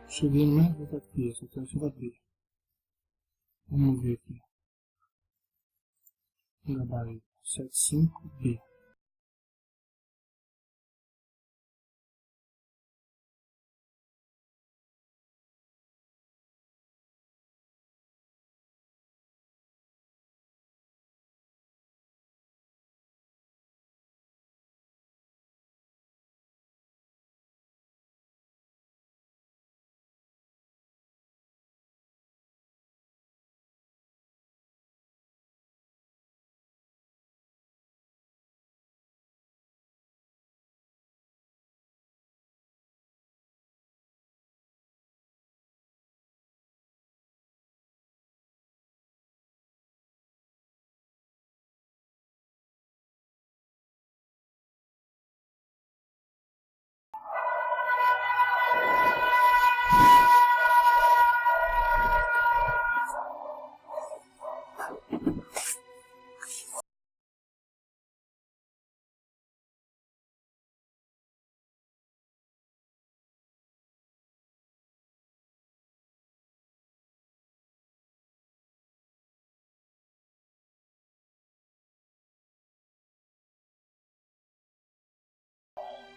Cheguei no mesmo lugar aqui, essa alternativa B. Vamos ver aqui. Gabarito 75B.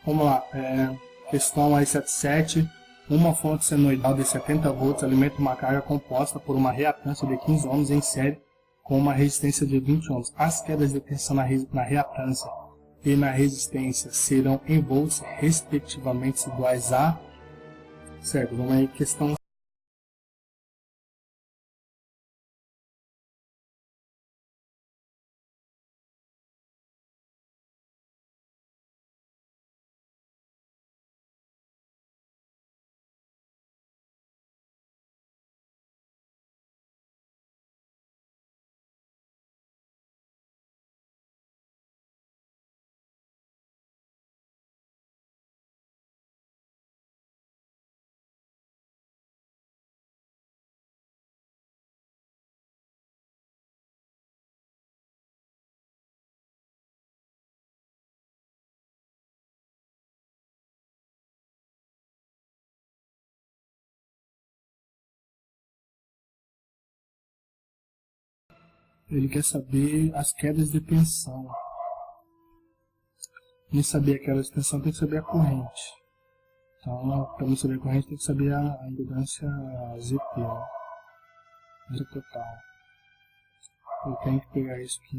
Vamos lá, questão aí 77. Uma fonte senoidal de 70 volts alimenta uma carga composta por uma reatância de 15 ohms em série com uma resistência de 20 ohms. As quedas de tensão na reatância e na resistência serão em volts respectivamente iguais a... Certo, vamos aí, questão ele quer saber as quedas de tensão. Nem saber a queda de tensão tem que saber a corrente. Então, para não saber a corrente, tem que saber a impedância ZT, né? Essa total. Eu tenho que pegar isso aqui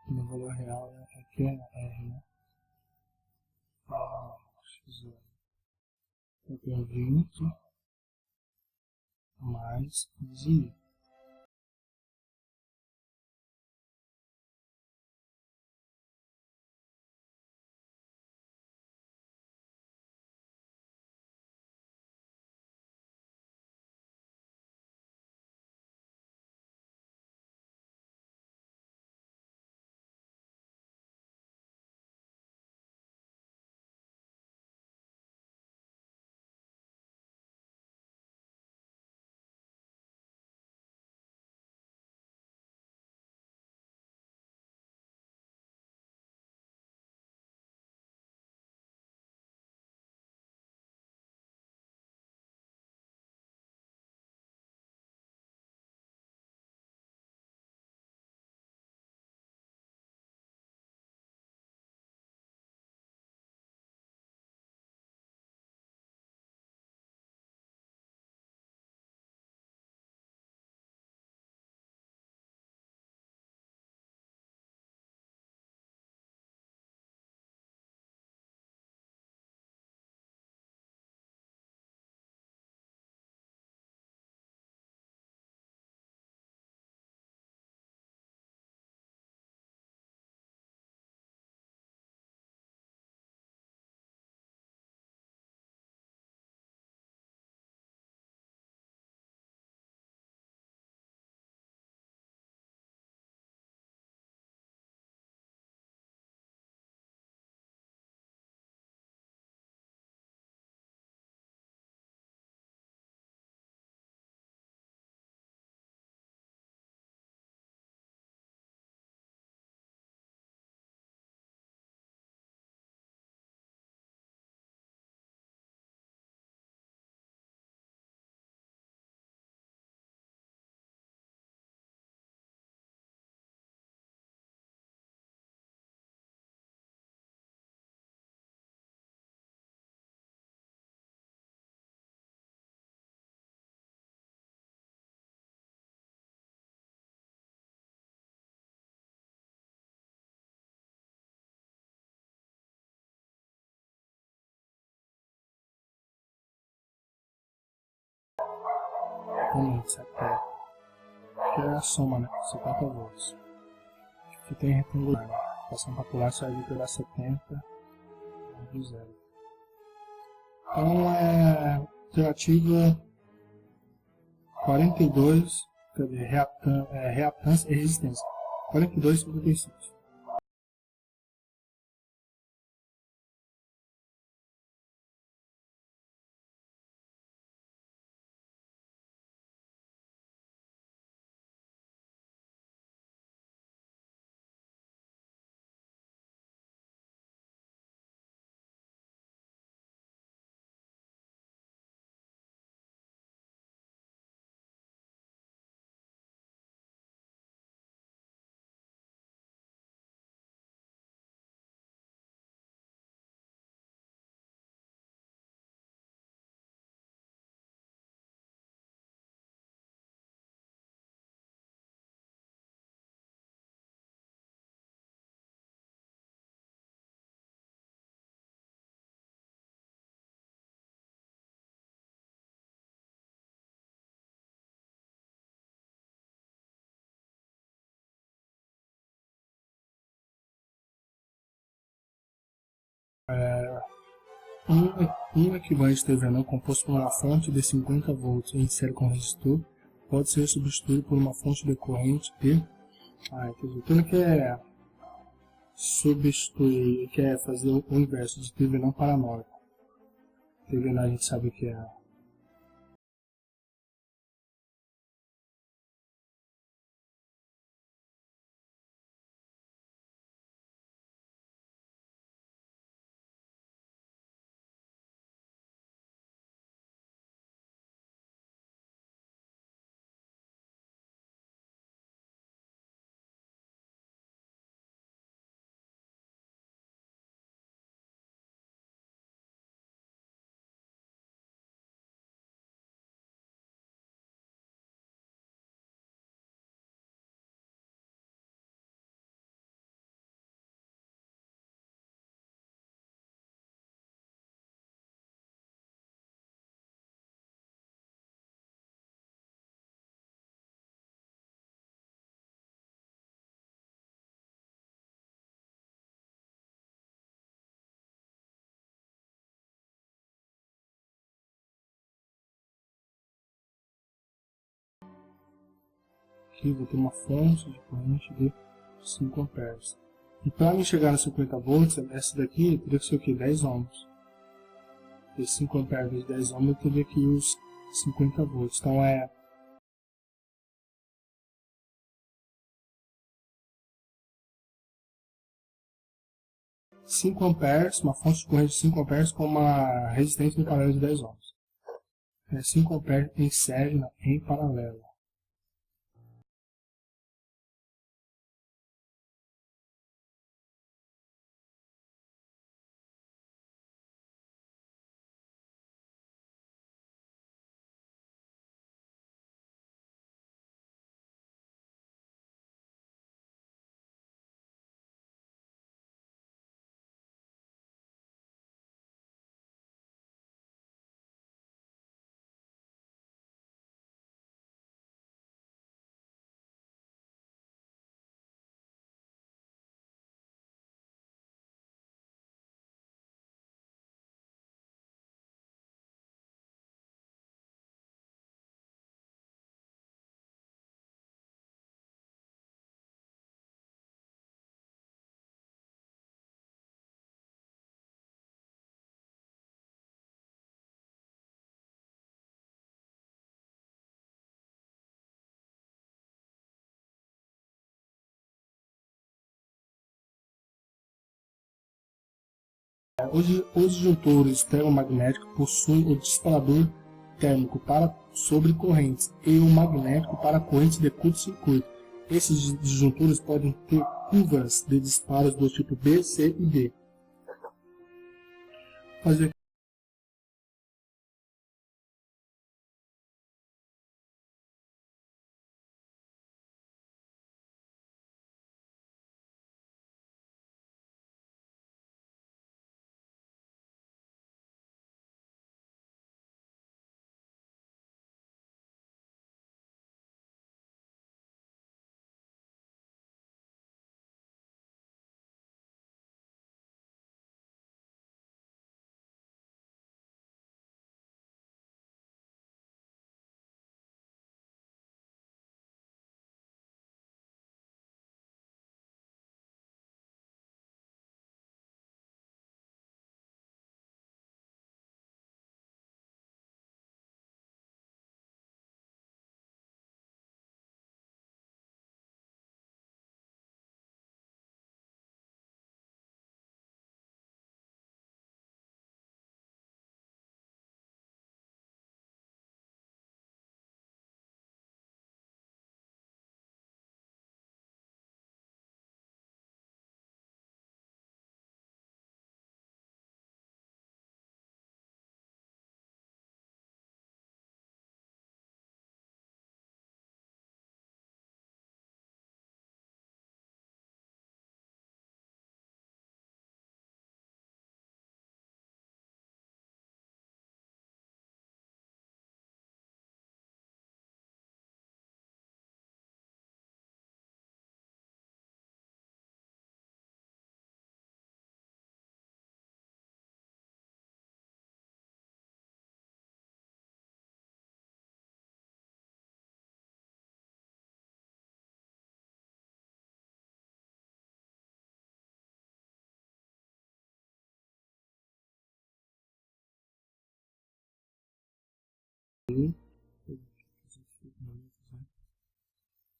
no valor real, aqui é R, né? Eu tenho 20 mais 15. componentes até, que é a soma, né? 50 volts. Aqui tem retangular, né? Equação calcular só vai dar 70 do zero. Então é alternativa 42, cadê? Reatância e resistência. 42,56. Um equivalente de TV composto por uma fonte de 50 volts em série com resistor pode ser substituído por uma fonte decorrente de... Então ele quer substituir, quer fazer o inverso de TV não parabólico. TV não a gente sabe o que é. Aqui vou ter uma fonte de corrente de 5 amperes. E para me chegar nos 50 volts, essa daqui teria que ser o que? 10 ohms. De 5 amperes vezes 10 ohms, eu teria que ir os 50 volts. Então é 5 amperes, uma fonte de corrente de 5 amperes com uma resistência em paralelo de 10 ohms. É 5 amperes em série, em paralelo. Os disjuntores termomagnéticos possuem o disparador térmico para sobre correntes e o magnético para correntes de curto-circuito. Esses disjuntores podem ter curvas de disparos do tipo B, C e D. Fazer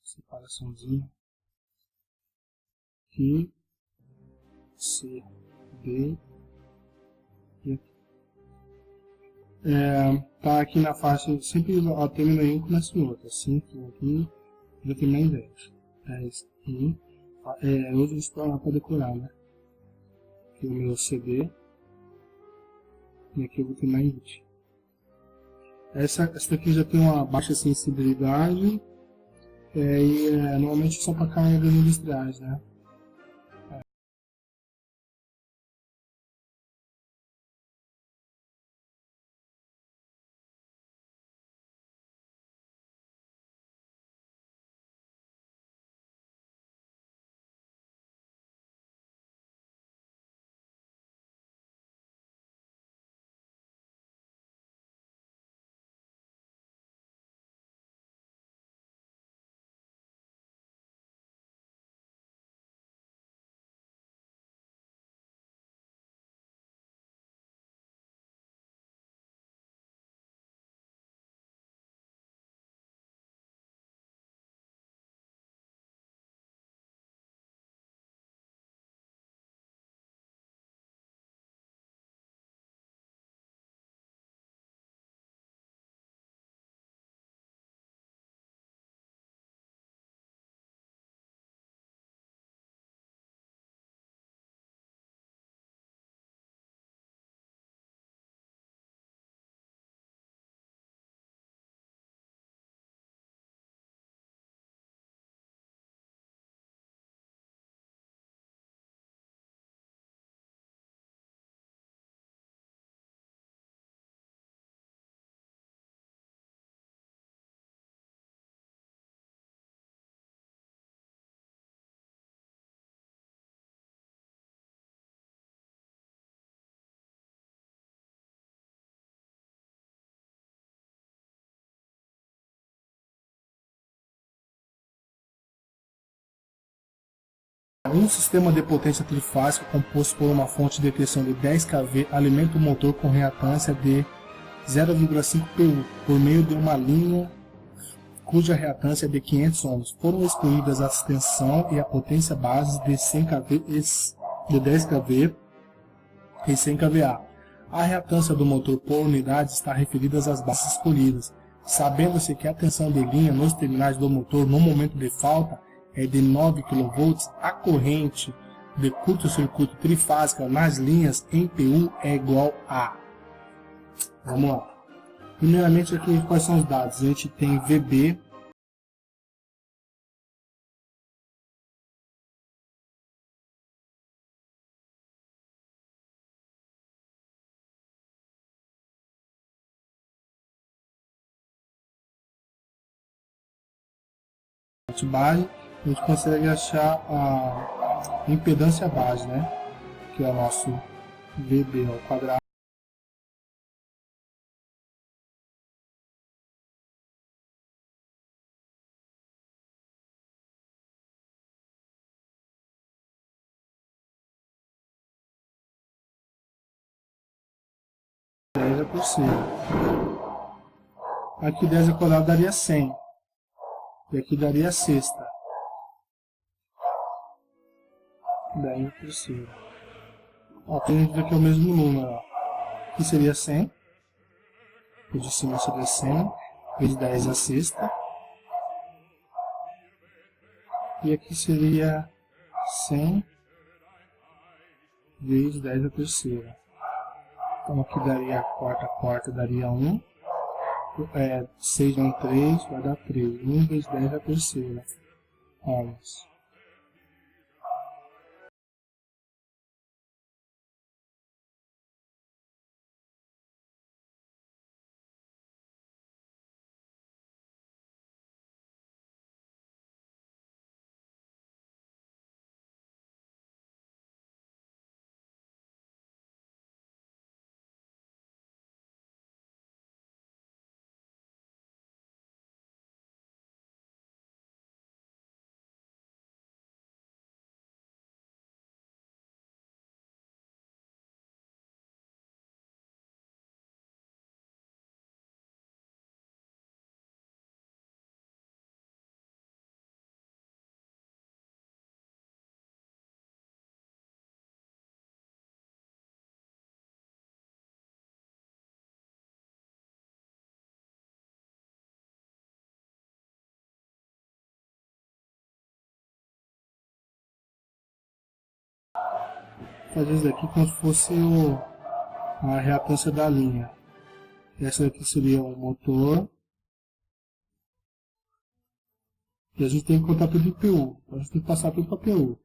Separaçãozinha aqui, C, D e aqui. Tá aqui na faixa, sempre termina em um, começa em outro, assim, aqui, já termina em 10. 10 e eu uso isso para decorar, né? Aqui o meu CD e aqui eu vou terminar em 20. Essa daqui já tem uma baixa sensibilidade e normalmente só para cargas industriais, né? Um sistema de potência trifásica composto por uma fonte de tensão de 10 kV alimenta o motor com reatância de 0,5 PU por meio de uma linha cuja reatância é de 500 ohms. Foram excluídas a tensão e a potência base de 100 kV de 10 kV e 100 kVA. A reatância do motor por unidade está referida às bases escolhidas, sabendo-se que a tensão de linha nos terminais do motor no momento de falta é de 9 kV, a corrente de curto-circuito trifásica nas linhas em PU é igual a... Vamos lá. Primeiramente aqui quais são os dados? A gente tem VB, base, a gente consegue achar a impedância base, né? Que é o nosso VB ao quadrado. É possível. Aqui 10 ao quadrado daria 100. E aqui daria a sexta. Daí é possível. Ó, tem gente aqui é o mesmo número. Ó. Aqui seria 100. O de cima seria 100. Vezes 10 a sexta. E aqui seria 100 vezes 10 a terceira. Então aqui daria a quarta daria 1. 6 não 3, vai dar 3. 1 vezes 10 a terceira. Ohms. fazer isso daqui como se fosse a reatância da linha. Essa aqui seria o motor. E a gente tem que contar tudo em PU. A gente tem que passar tudo para PU.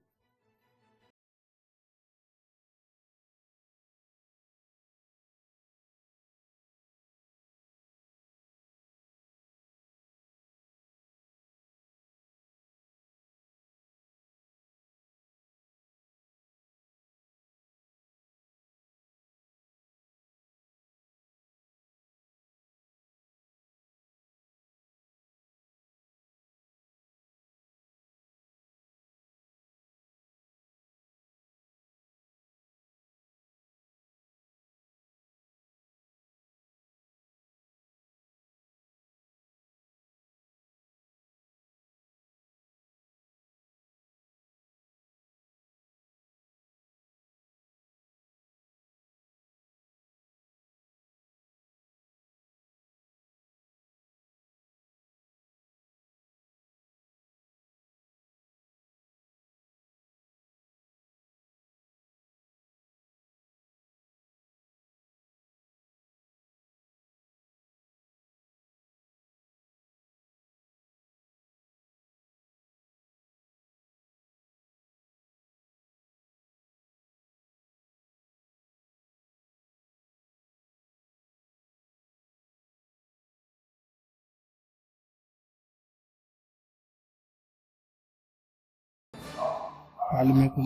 Alimenta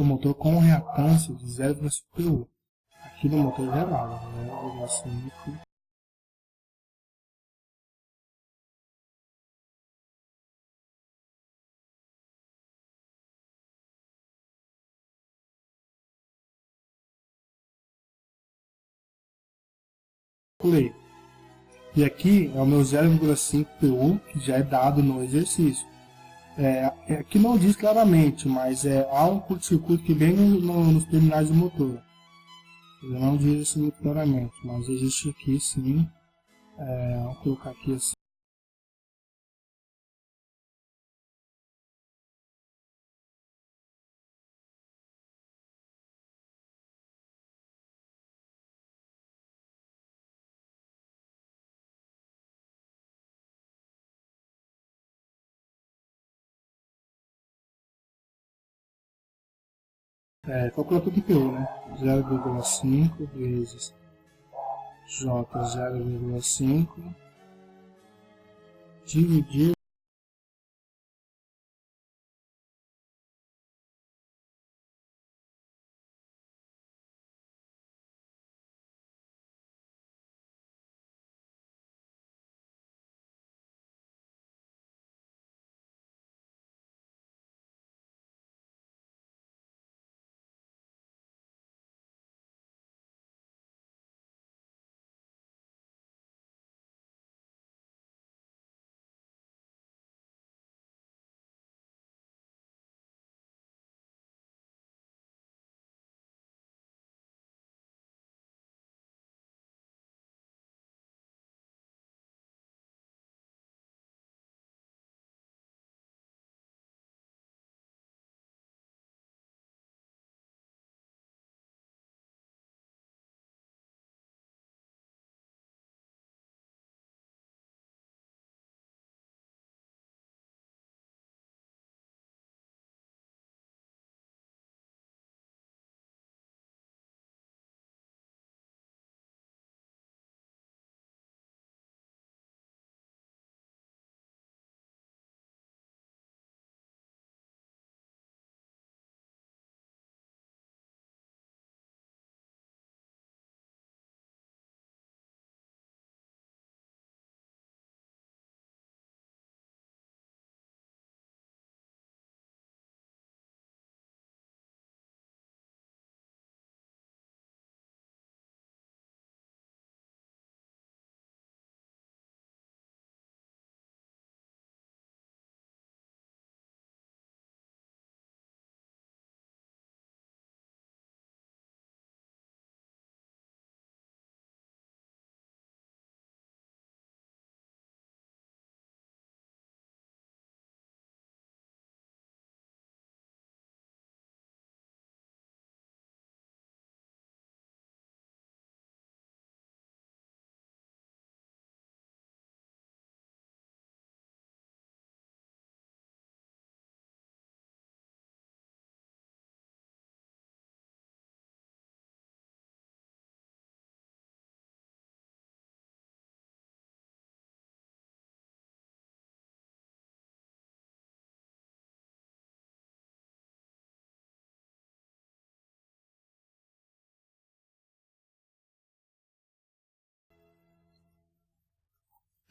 o motor com reatância de 0,5 PU. Aqui no motor geral, 0,5. Pulei. E aqui é o meu 0,5 PU, que já é dado no exercício. Aqui não diz claramente, mas há um curto-circuito que vem nos terminais do motor. Ele não diz isso muito claramente, mas existe aqui sim. Vou colocar aqui assim. Calcula tudo em PU, né? 0,5 vezes J 0,5 dividir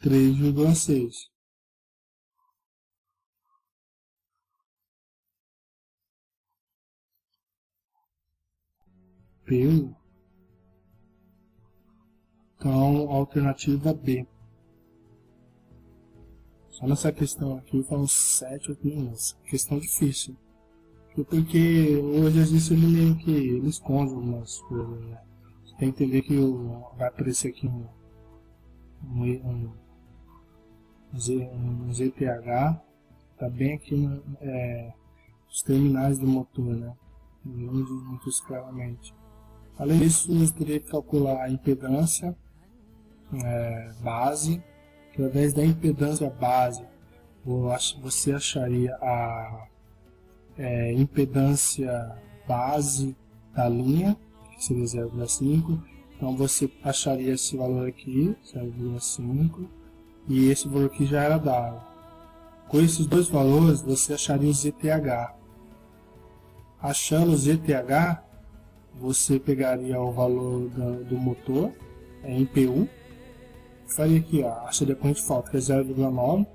3,6. P1. Então, alternativa B. Só nessa questão aqui foram 7 opiniões. Questão difícil. Porque hoje existe ele meio que ele esconde algumas coisas, né? Você tem que entender que vai aparecer aqui um ZTH, tá bem aqui nos terminais do motor, né? Não diz muito isso claramente. Além disso, você teria que calcular a impedância base. Através da impedância base, você acharia a impedância base da linha, que seria 0,5. Então você acharia esse valor aqui, 0,5, e esse valor aqui já era dado. Com esses dois valores, você acharia o ZTH. Achando o ZTH, você pegaria o valor do motor em PU, faria aqui, ó, acharia a corrente de falta, que é 0,9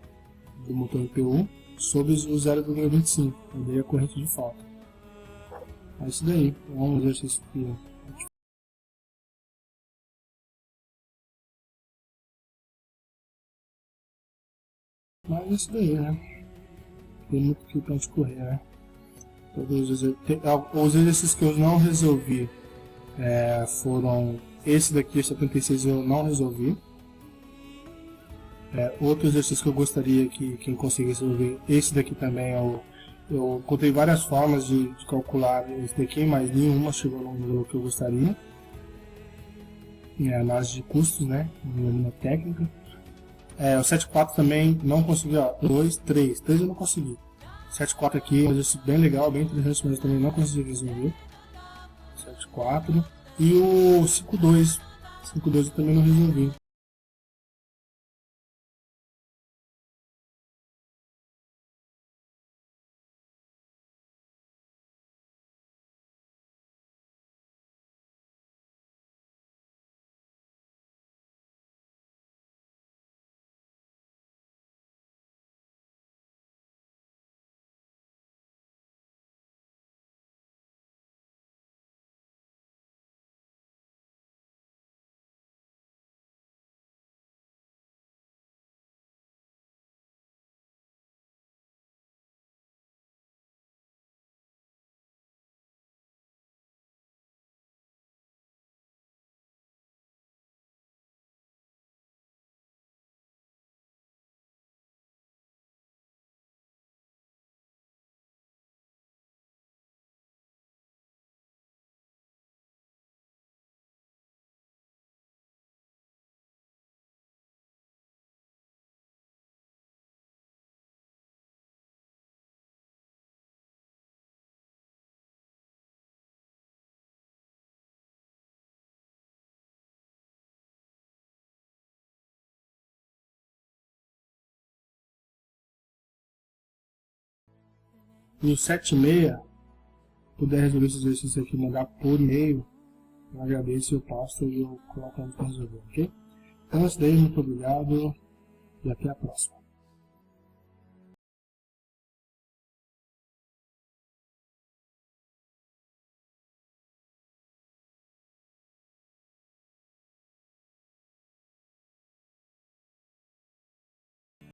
do motor em PU, sobre o 0,25, que daí a corrente de falta. É isso daí, vamos ver exercício aqui. Mas é isso daí, né? Tem muito que pra gente correr, né? Todos os exercícios que eu não resolvi foram esse daqui, o 76, eu não resolvi. Outro exercício que eu gostaria que quem conseguisse resolver, esse daqui também, eu encontrei várias formas de calcular esse daqui, mas nenhuma chegou no valor que eu gostaria. Análise de custos, né? Na técnica. O 7.4 também não consegui, ó. 2, 3. 3 eu não consegui. 7.4 aqui, um exercício bem legal, bem interessante, mas eu também não consegui resolver. 7.4. E o 5.2. 5.2 eu também não resolvi. E o 7.6, puder resolver esse exercício aqui, mandar por e-mail, eu agradeço, eu posto e eu coloco para resolver, ok? Então é isso daí, muito obrigado e até a próxima.